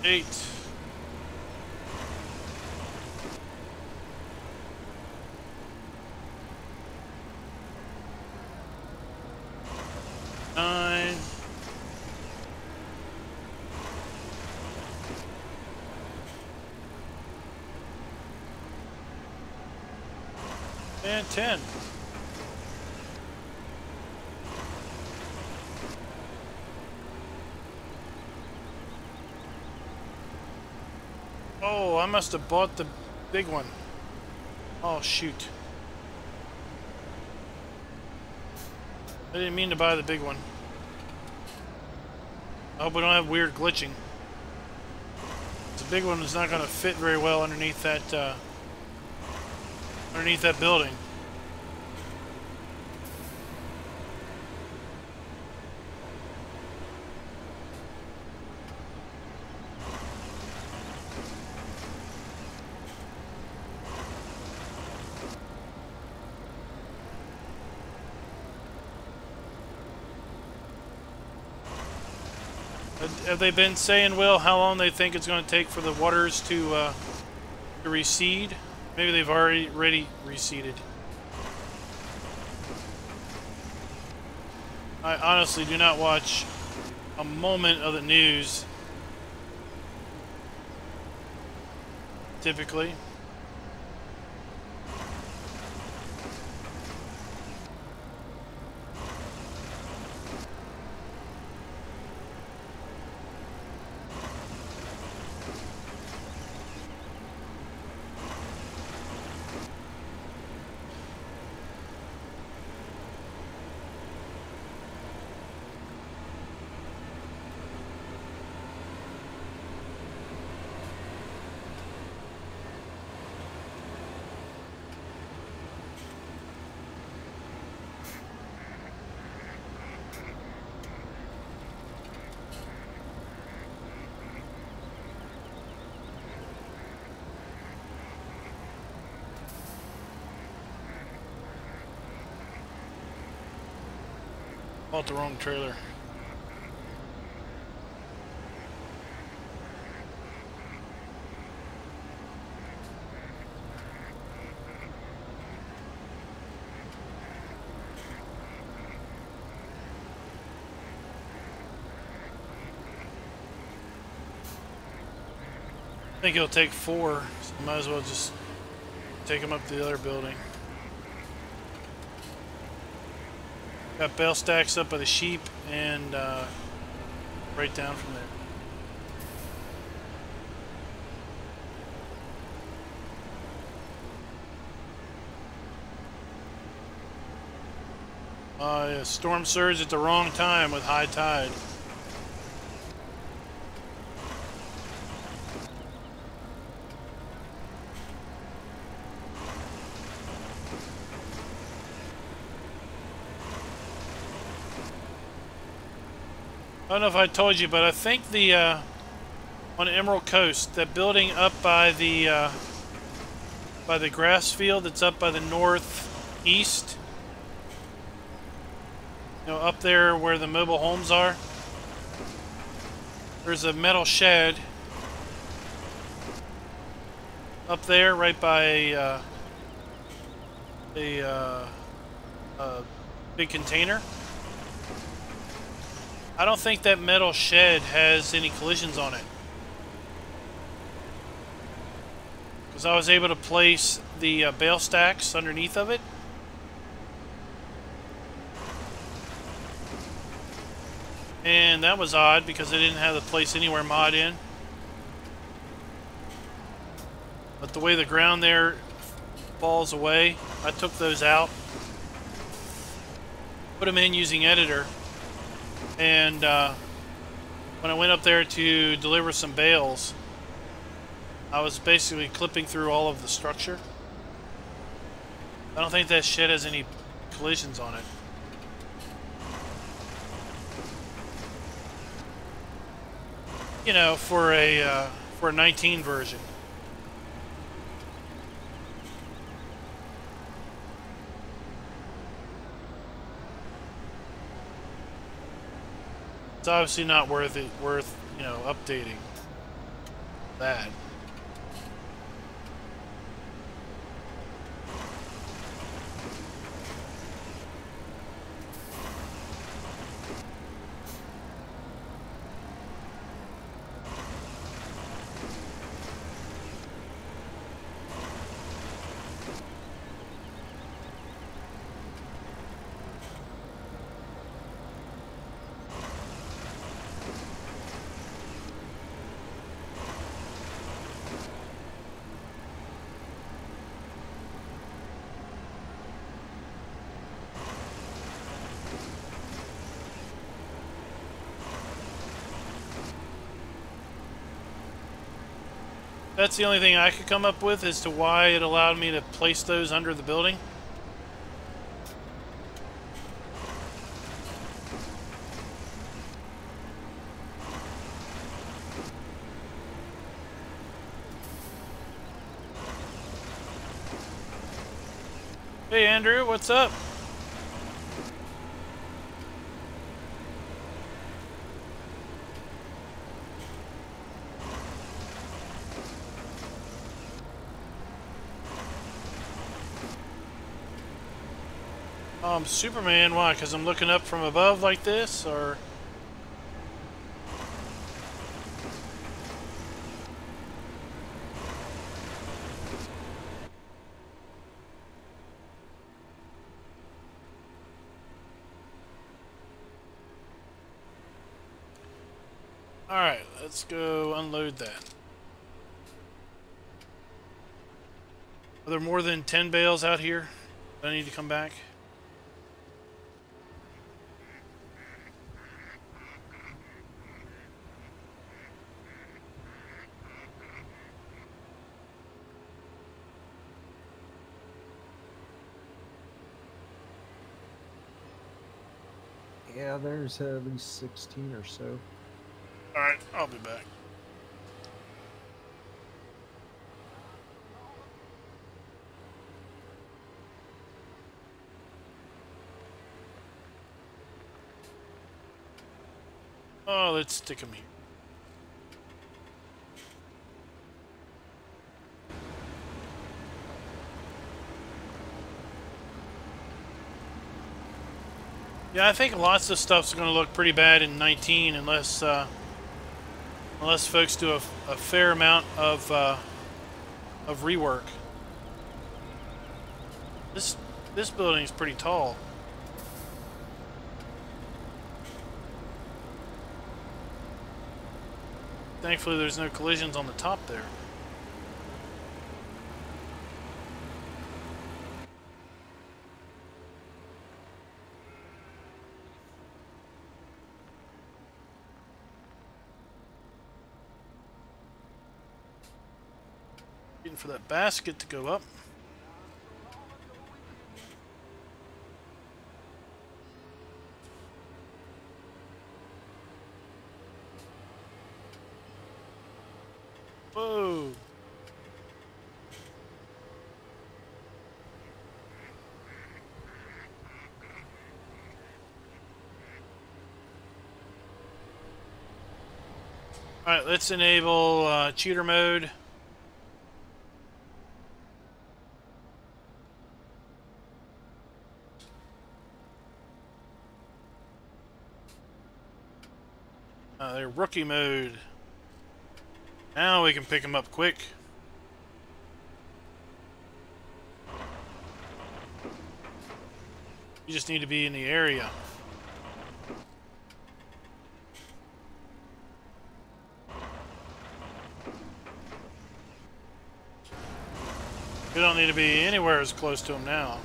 Eight. Nine. And 10. Oh, I must have bought the big one. Oh, shoot. I didn't mean to buy the big one. I hope we don't have weird glitching. The big one is not going to fit very well underneath that building. Have they been saying, Will, how long they think it's going to take for the waters to recede? Maybe they've already receded. I honestly do not watch a moment of the news, typically. Bought the wrong trailer. I think it'll take 4, so might as well just take them up to the other building. Got bale stacks up by the sheep and right down from there. Yeah, storm surge at the wrong time with high tide. I don't know if I told you, but I think the on Emerald Coast, that building up by the grass field that's up by the northeast, you know, up there where the mobile homes are, there's a metal shed up there right by a big container. I don't think that metal shed has any collisions on it, because I was able to place the bale stacks underneath of it. And that was odd because I didn't have the place anywhere mod in. But the way the ground there falls away, I took those out, put them in using editor. And when I went up there to deliver some bales, I was basically clipping through all of the structure. I don't think that shed has any collisions on it. You know, for a 19 version. It's obviously not worth you know, updating that. That's the only thing I could come up with as to why it allowed me to place those under the building. Hey Andrew, what's up? Superman, why? Because I'm looking up from above like this, or? Alright, let's go unload that. Are there more than 10 bales out here that I need to come back? Yeah, there's at least 16 or so. Alright, I'll be back. Oh, let's stick them here. Yeah, I think lots of stuff's going to look pretty bad in 19 unless unless folks do a fair amount of rework. This building is pretty tall. Thankfully, there's no collisions on the top there. Waiting for that basket to go up. Whoa. Alright, let's enable cheater mode. They're rookie mode. Now we can pick them up quick. You just need to be in the area. We don't need to be anywhere as close to them now.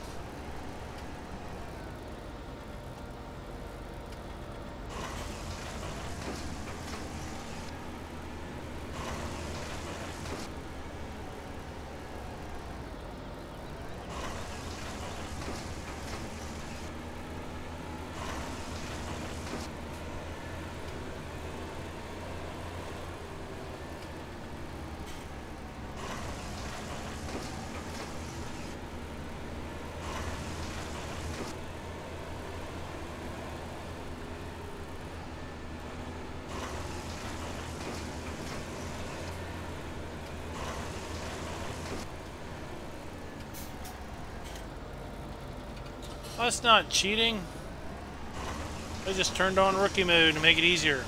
Well, that's not cheating. I just turned on rookie mode to make it easier.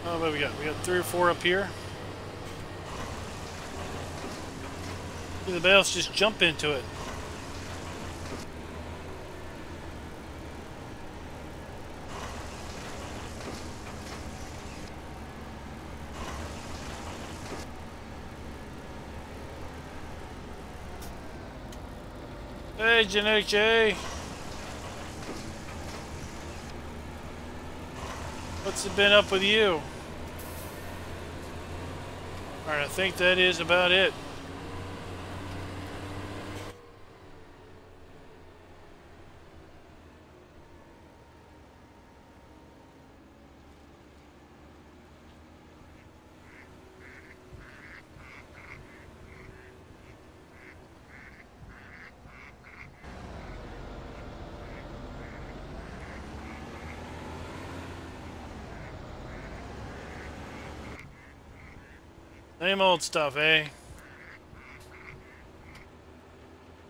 Oh, what we got? We got 3 or 4 up here. Everybody else just jump into it. Hey, Genetic J. What's it been up with you? Alright, I think that is about it. Same old stuff, eh?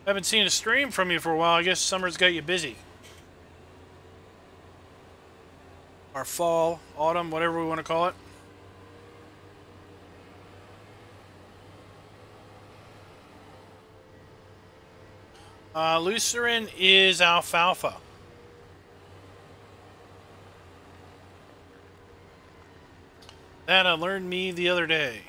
Haven't seen a stream from you for a while. I guess summer's got you busy. Or fall, autumn, whatever we want to call it. Lucerne is alfalfa. That I learned me the other day.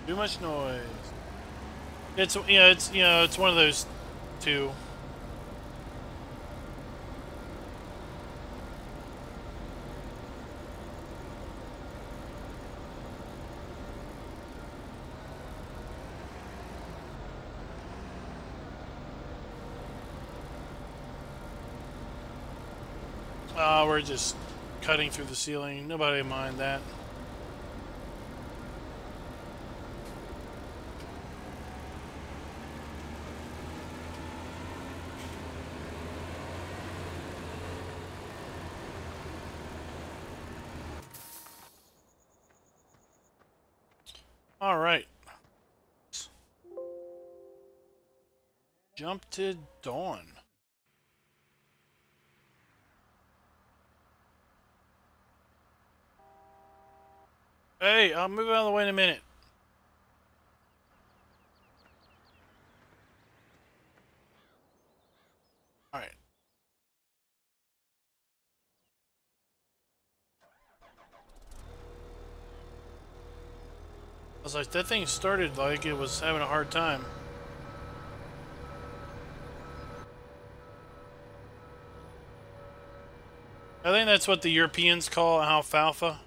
Too much noise. It's yeah, it's one of those two. We're just cutting through the ceiling. Nobody mind that. All right. Jump to dawn. Hey, I'll move out of the way in a minute. All right. I was like, that thing started like it was having a hard time. I think that's what the Europeans call alfalfa.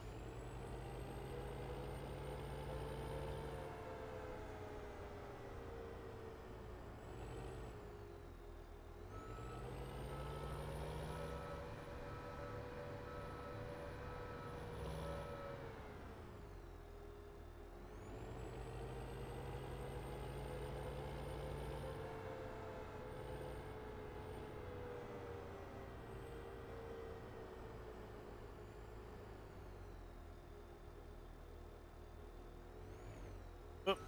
Oop.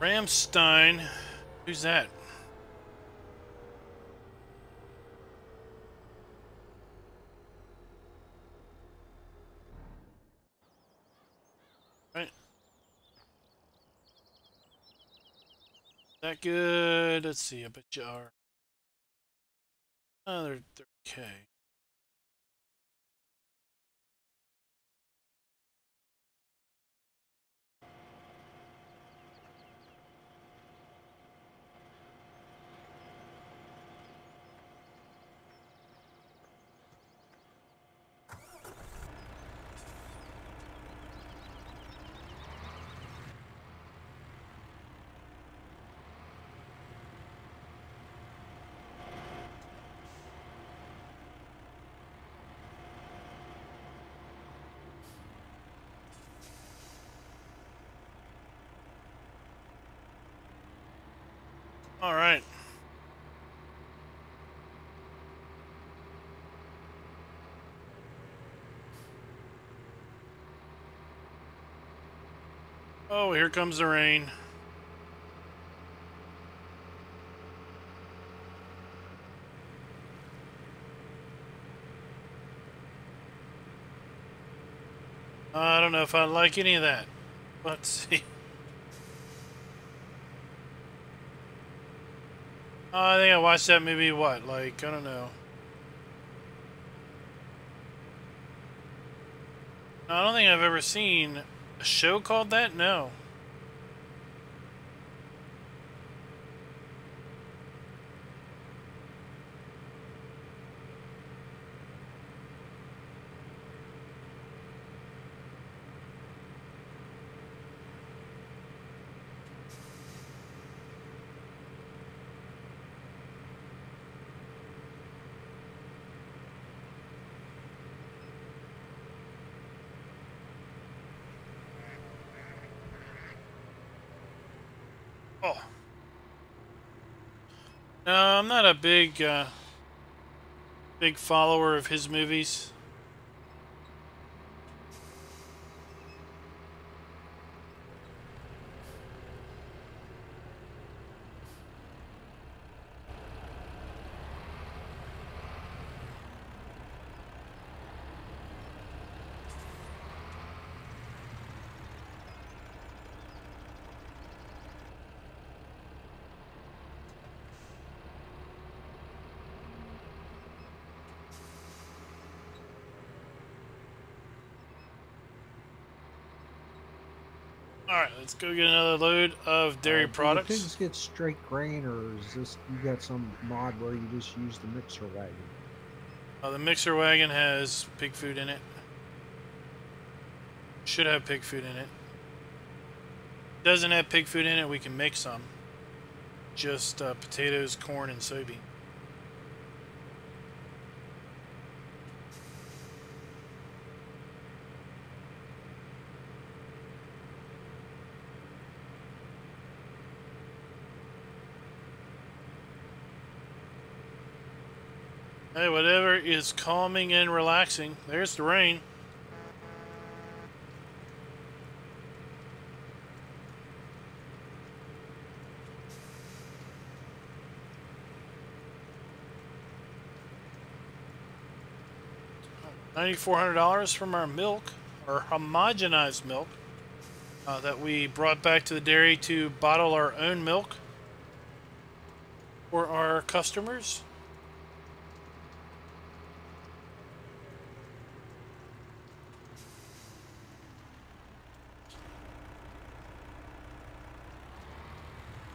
Ramstein. Who's that? Right. That good? Let's see. I bet you are. Oh, they're okay. All right. Oh, here comes the rain. I don't know if I like any of that. Let's see. I think I watched that movie, what, like, I don't know. I don't think I've ever seen a show called that? No. Oh. No, I'm not a big follower of his movies. Alright, let's go get another load of dairy Do the products. pigs get straight grain, or is this you got some mod where you just use the mixer wagon? The mixer wagon has pig food in it. Should have pig food in it. Doesn't have pig food in it, we can make some. Just potatoes, corn, and soybean. Hey, whatever is calming and relaxing. There's the rain. $9,400 from our milk, our homogenized milk, that we brought back to the dairy to bottle our own milk for our customers.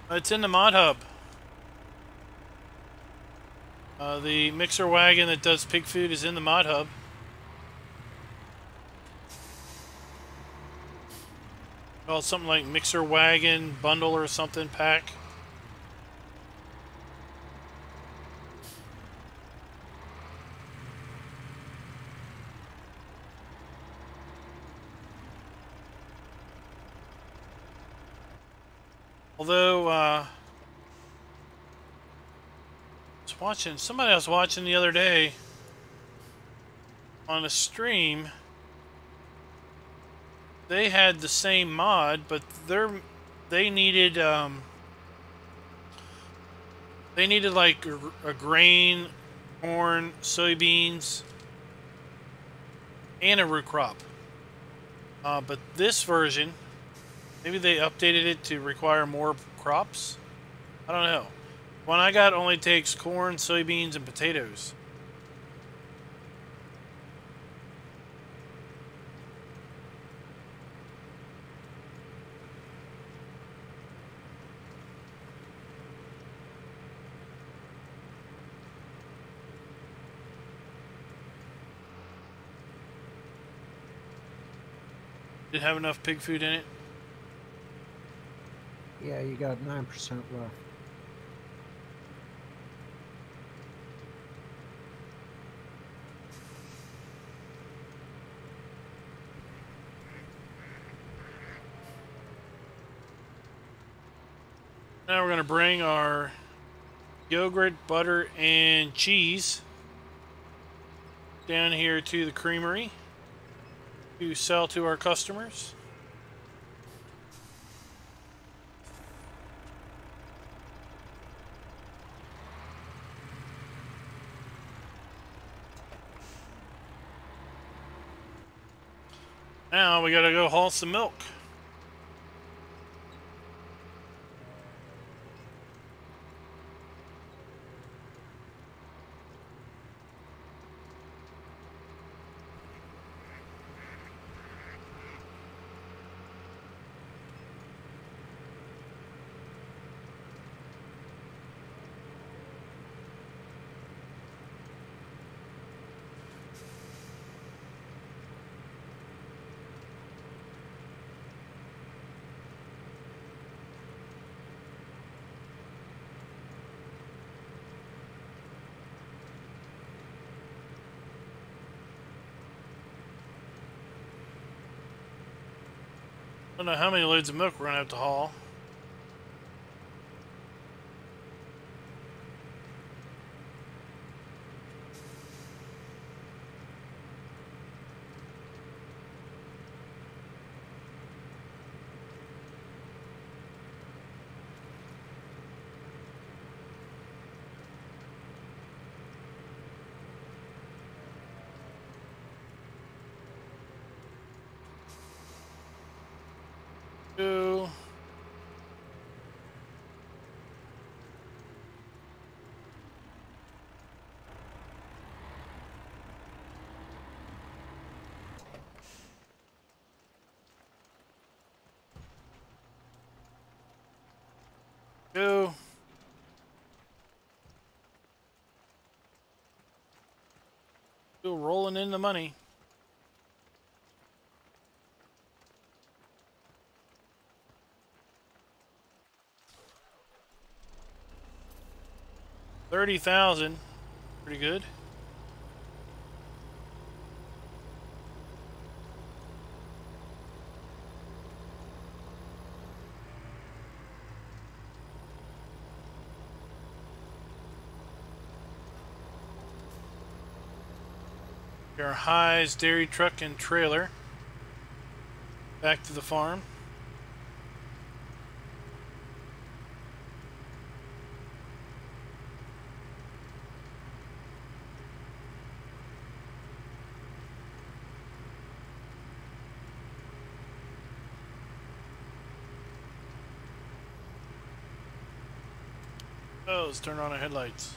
It's in the mod hub. The mixer wagon that does pig food is in the mod hub. Well, it's something like mixer wagon bundle or something pack. Although, somebody I was watching the other day on a stream, they had the same mod, but they needed like a grain, corn, soybeans, and a root crop. But this version, maybe they updated it to require more crops. I don't know. One I got only takes corn, soybeans, and potatoes. Did it have enough pig food in it? Yeah, you got 9% left. Now we're going to bring our yogurt, butter, and cheese down here to the creamery to sell to our customers. Now we got to go haul some milk. I don't know how many loads of milk we're going to have to haul. Two. Still rolling in the money. $30,000. Pretty good. Our Highs dairy truck and trailer back to the farm. Oh, let's turn on our headlights.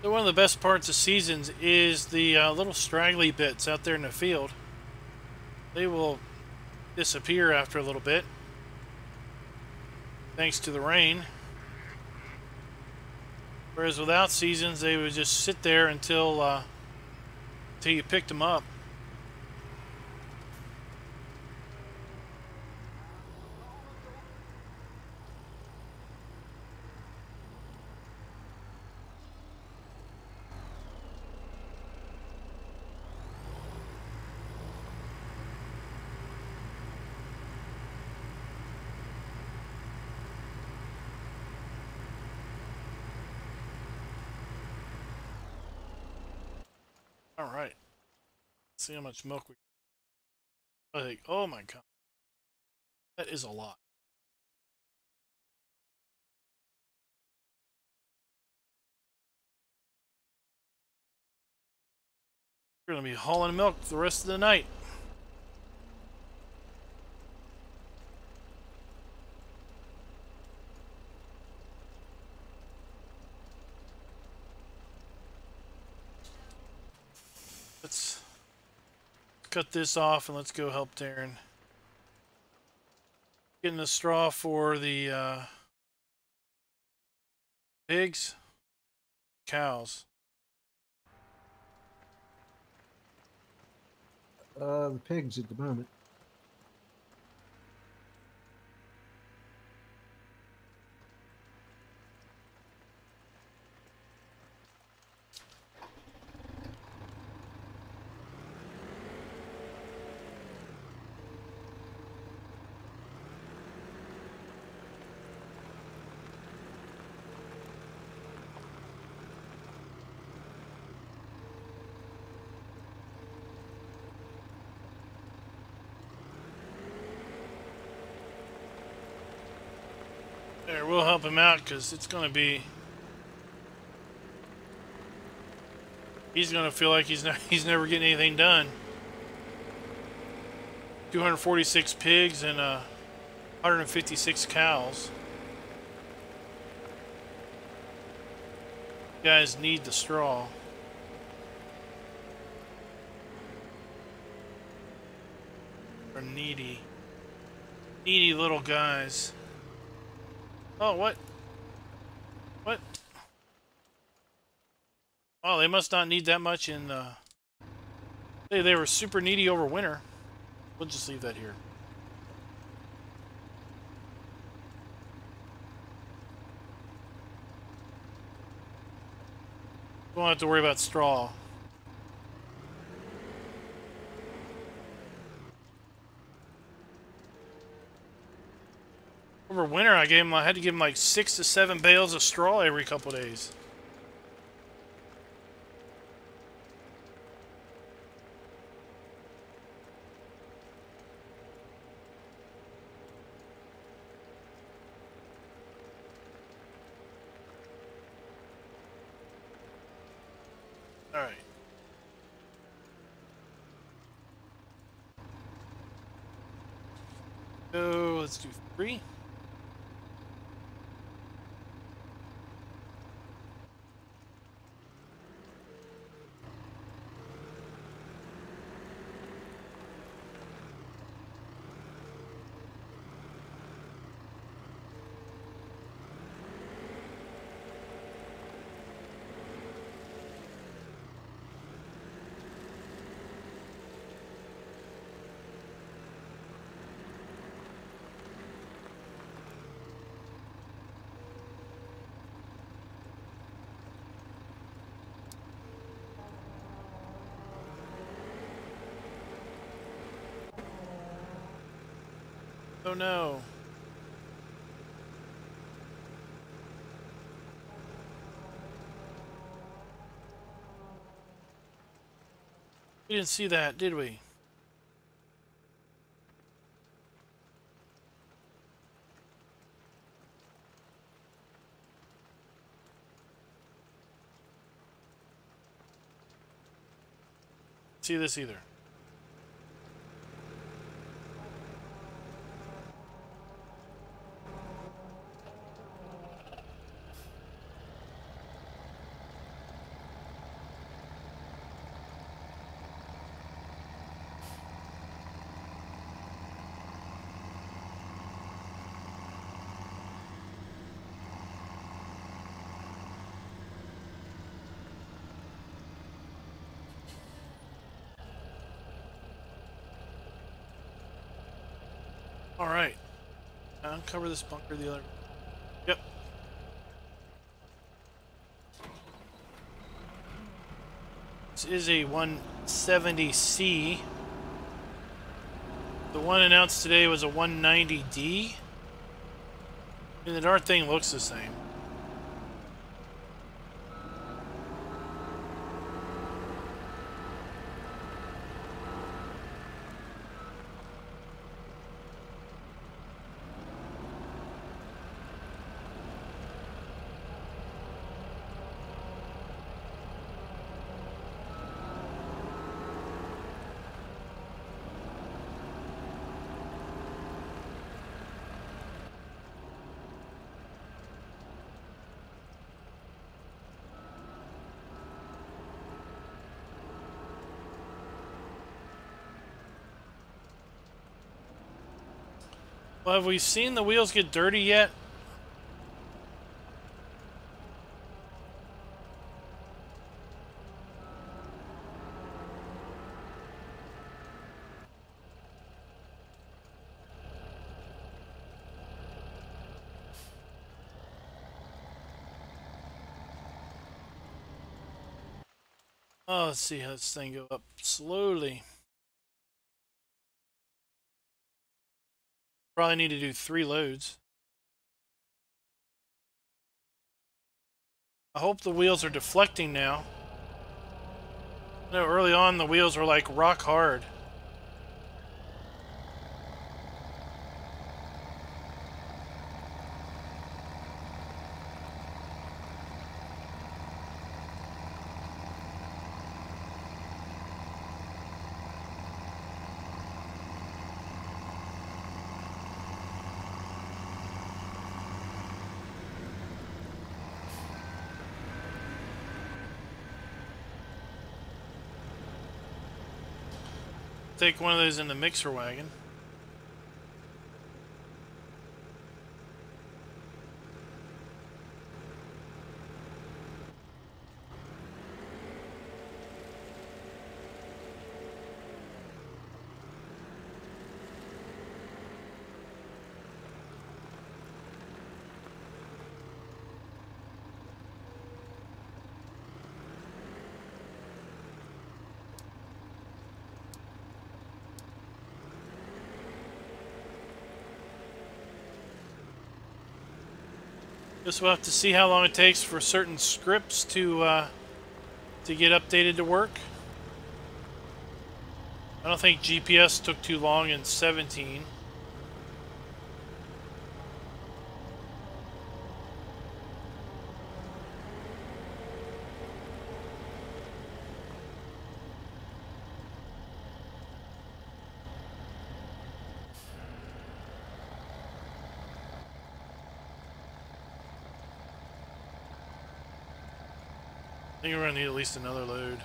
So one of the best parts of seasons is the little straggly bits out there in the field. They will disappear after a little bit, thanks to the rain. Whereas without seasons, they would just sit there until you picked them up. All right. Let's see how much milk we. I think. Oh my god, that is a lot. We're gonna be hauling milk the rest of the night. Let's cut this off and let's go help Darren. Getting the straw for the pigs, cows. The pigs at the moment. There, we'll help him out because it's going to be. He's going to feel like he's never getting anything done. 246 pigs and 156 cows. You guys need the straw. They're needy. Needy little guys. Oh, what? What? Oh, they must not need that much in, they were super needy over winter. We'll just leave that here. We won't have to worry about straw. Over winter, I had to give him like 6 to 7 bales of straw every couple days. All right. So let's do 3. Oh no. We didn't see that, did we? See this either. All right. Uncover this bunker the other. Yep. This is a 170C. The one announced today was a 190D. And the darn thing looks the same. Well, have we seen the wheels get dirty yet? Oh, let's see how this thing go up slowly. Probably need to do 3 loads. I hope the wheels are deflecting now. I know early on the wheels were like rock hard. Take one of those in the mixer wagon. Guess we'll have to see how long it takes for certain scripts to get updated to work. I don't think GPS took too long in 17. think we're gonna need at least another load.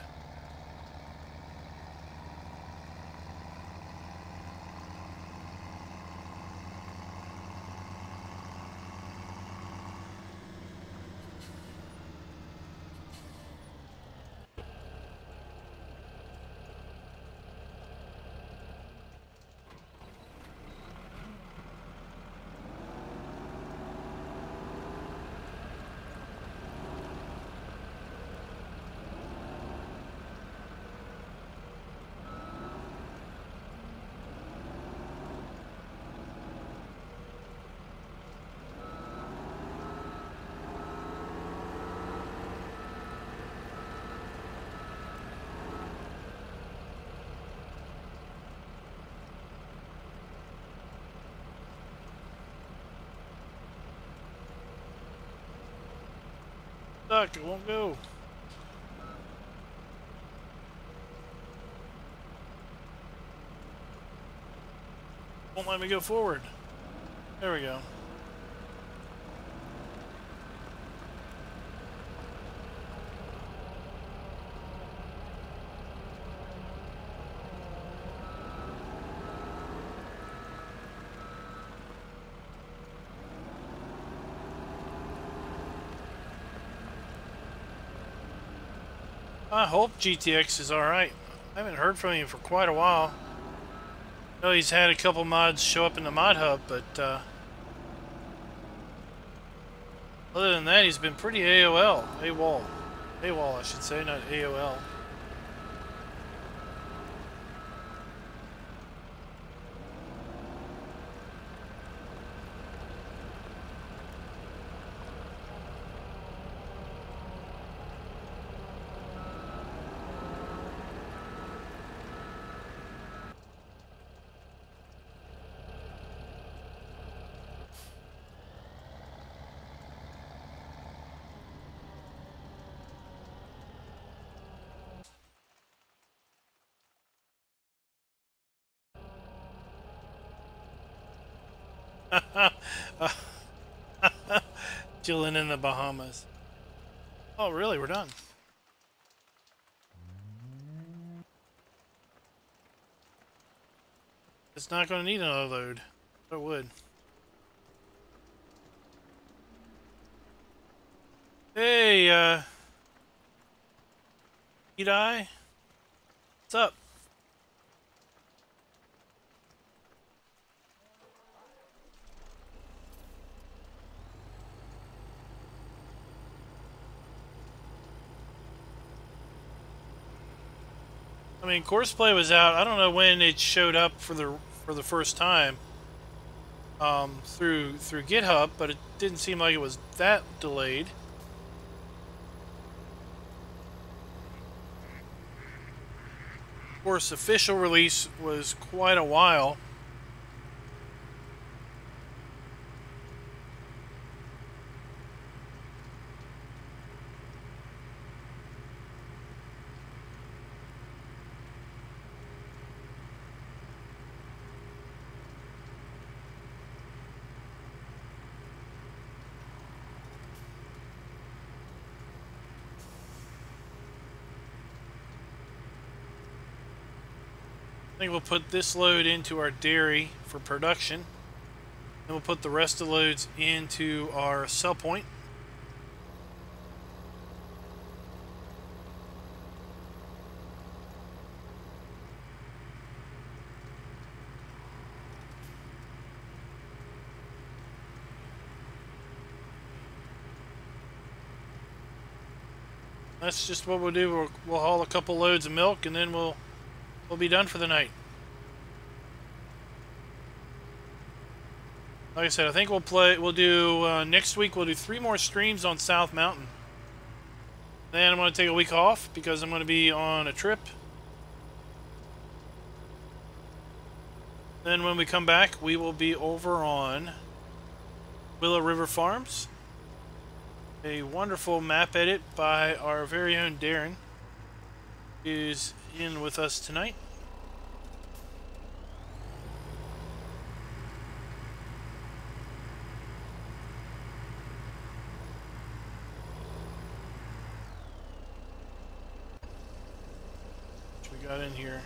Stuck, it won't go. Won't let me go forward. There we go. I hope GTX is alright. I haven't heard from him for quite a while. I know he's had a couple mods show up in the mod hub, but other than that, he's been pretty AWOL, I should say, not AOL. Chilling in the Bahamas. Oh, really? We're done. It's not going to need another load. But it would. Hey, Edi? What's up? I mean, Courseplay was out. I don't know when it showed up for the first time through GitHub, but it didn't seem like it was that delayed. Of course, official release was quite a while. I think we'll put this load into our dairy for production. Then we'll put the rest of the loads into our sell point. That's just what we'll do. We'll haul a couple loads of milk and then we'll be done for the night. Like I said, I think we'll do next week we'll do 3 more streams on South Mountain. Then I'm going to take a week off because I'm going to be on a trip. Then when we come back, we will be over on Willow River Farms. A wonderful map edit by our very own Darren is in with us tonight. we got in here.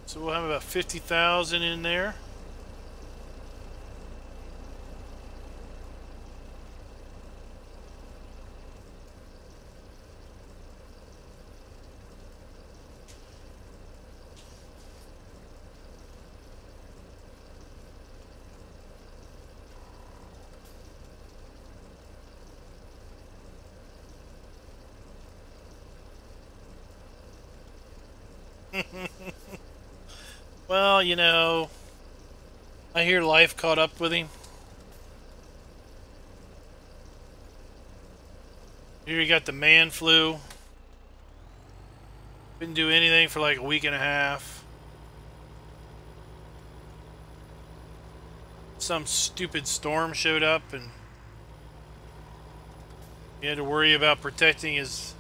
So we'll have about 50,000 in there. Well, you know, I hear life caught up with him. Here you got the man flu. Didn't do anything for like a week and a half. Some stupid storm showed up and he had to worry about protecting his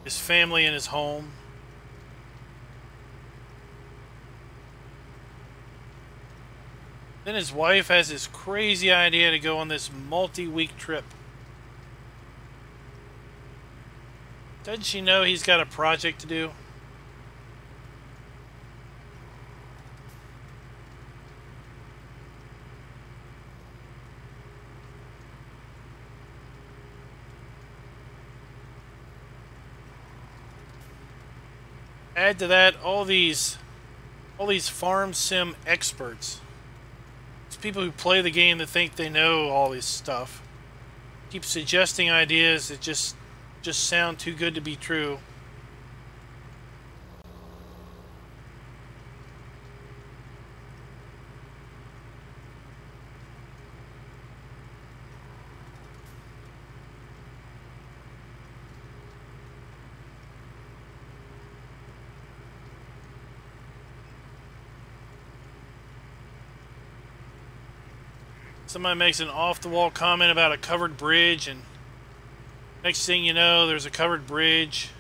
family and his home. Then his wife has this crazy idea to go on this multi-week trip. Doesn't she know he's got a project to do? Add to that all these farm sim experts. It's people who play the game that think they know all this stuff. Keep suggesting ideas that just sound too good to be true. Somebody makes an off-the-wall comment about a covered bridge, and next thing you know, there's a covered bridge.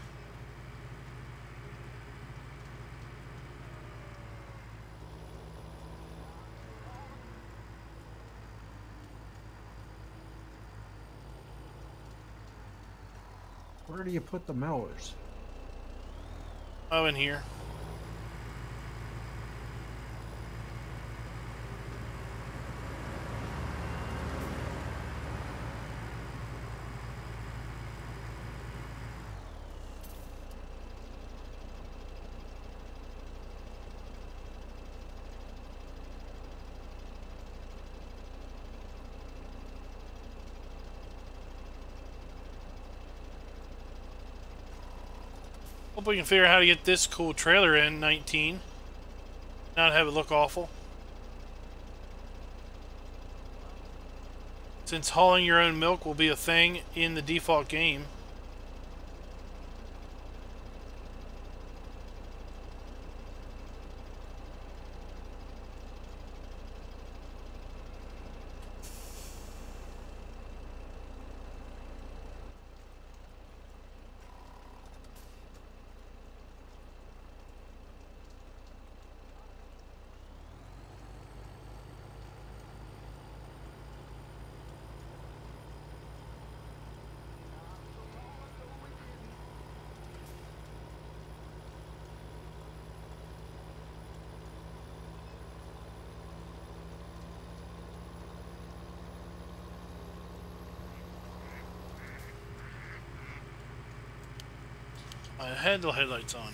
Where do you put the mowers? Oh, in here. Hope we can figure out how to get this cool trailer in 19. Not have it look awful. Since hauling your own milk will be a thing in the default game. I had the headlights on.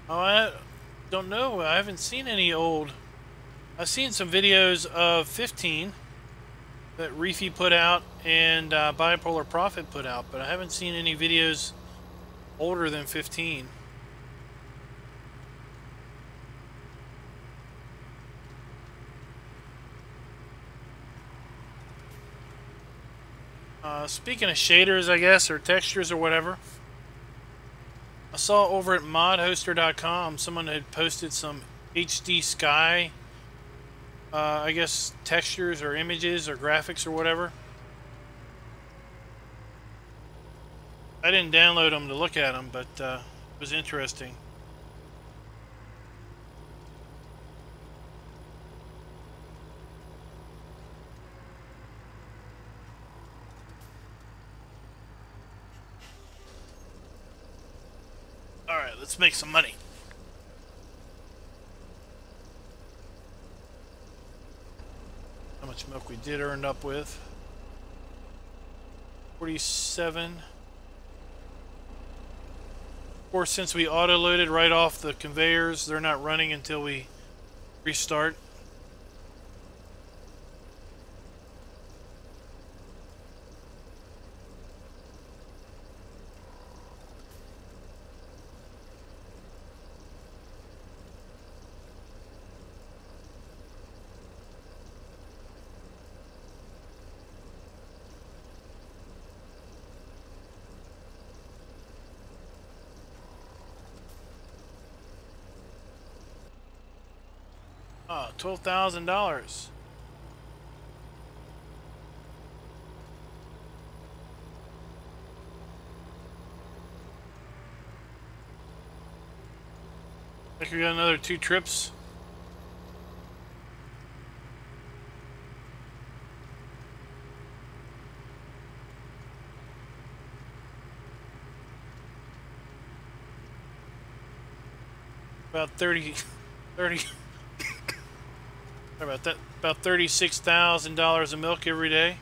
Oh, I don't know. I haven't seen any old... I've seen some videos of 15 that Reefy put out and Bipolar Prophet put out, but I haven't seen any videos older than 15. Speaking of shaders, I guess, or textures or whatever, I saw over at modhoster.com someone had posted some HD sky, I guess, textures or images or graphics or whatever. I didn't download them to look at them, but it was interesting. Alright, let's make some money. How much milk we did end up with. 47. Of course, since we auto-loaded right off the conveyors, they're not running until we restart. $12,000. I think we got another 2 trips. About 30. Sorry about that. About $36,000 of milk every day.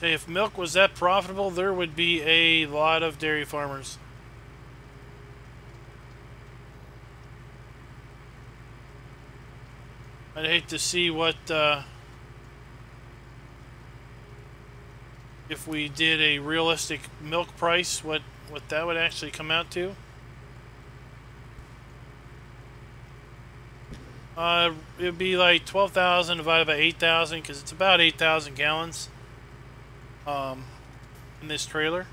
Hey, if milk was that profitable, there would be a lot of dairy farmers. I'd hate to see what, if we did a realistic milk price, what that would actually come out to. It would be like 12,000 divided by 8,000, because it's about 8,000 gallons in this trailer.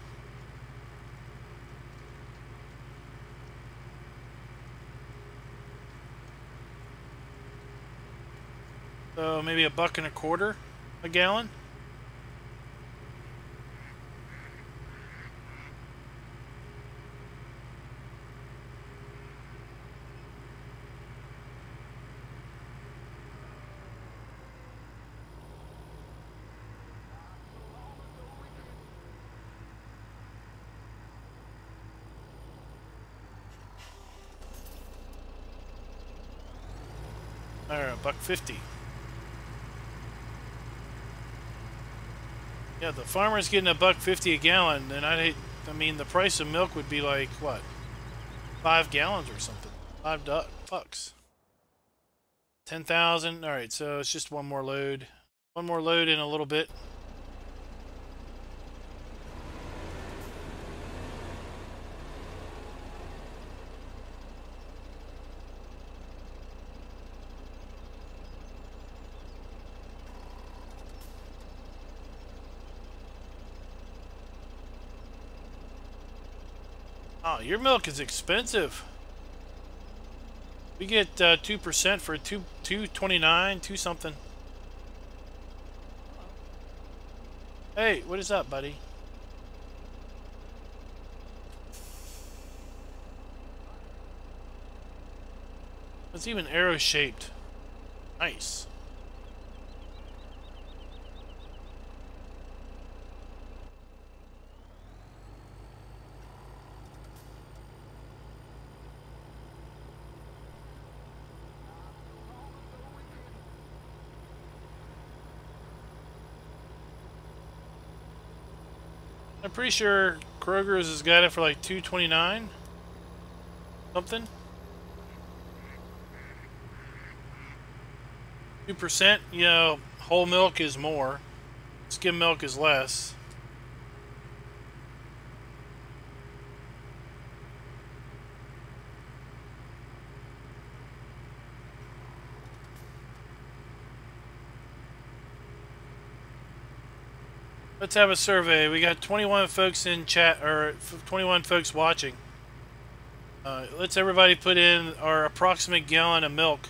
So maybe $1.25 a gallon. Alright, $1.50. Yeah, the farmer's getting $1.50 a gallon, and I mean, the price of milk would be like, what? 5 gallons or something. $5. 10,000. Alright, so it's just one more load. One more load in a little bit. Oh, your milk is expensive. We get 2% for $2.29, 2 something. Hey, what is up, buddy? It's even arrow shaped. Nice. I'm pretty sure Kroger's has got it for like $2.29 something. 2%, you know, whole milk is more. Skim milk is less. Let's have a survey. We got 21 folks in chat, or 21 folks watching. Let's everybody put in our approximate gallon of milk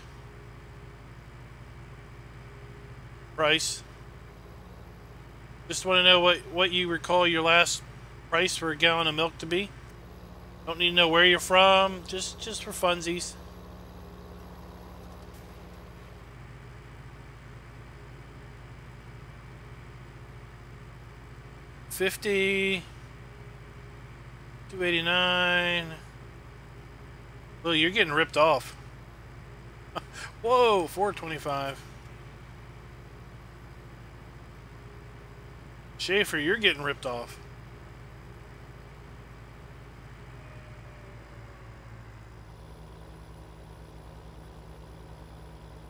price. Just want to know what you recall your last price for a gallon of milk to be. Don't need to know where you're from, just for funsies. $50, $2.89. Well, you're getting ripped off. Whoa, $4.25. Schaefer, you're getting ripped off.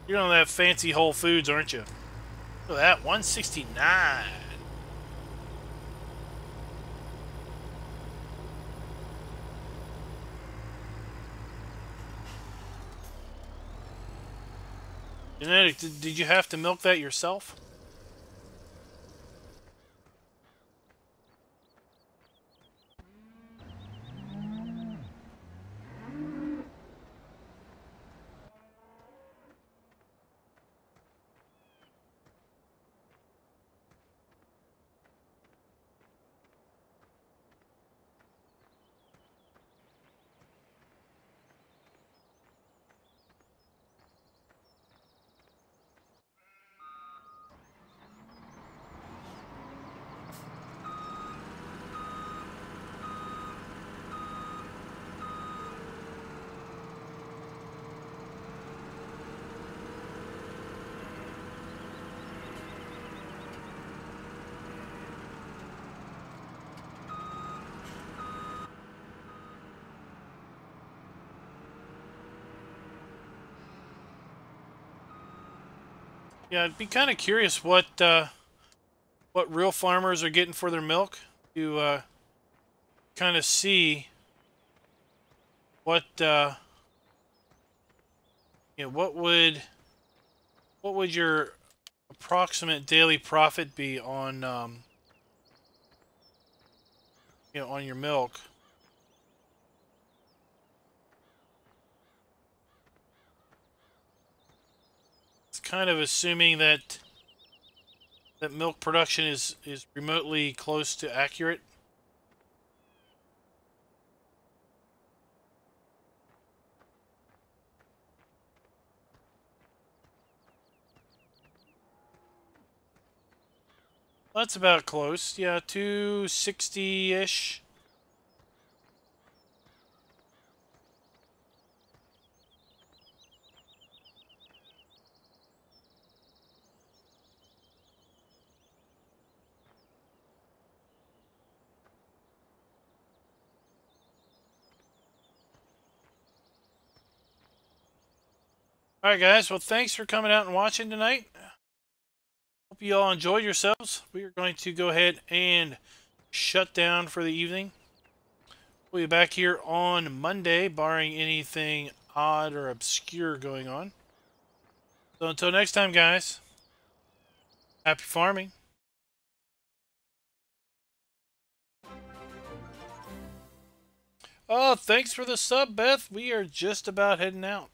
You're on that fancy Whole Foods, aren't you? Look at that, $1.69. Genetic, did you have to milk that yourself? Yeah, I'd be kind of curious what real farmers are getting for their milk to kind of see what what would your approximate daily profit be on on your milk. It's kind of assuming that milk production is remotely close to accurate. That's about close. Yeah, 260-ish. Alright guys, well thanks for coming out and watching tonight. Hope you all enjoyed yourselves. We are going to go ahead and shut down for the evening. We'll be back here on Monday, barring anything odd or obscure going on. So until next time guys, happy farming. Oh, thanks for the sub, Beth. We are just about heading out.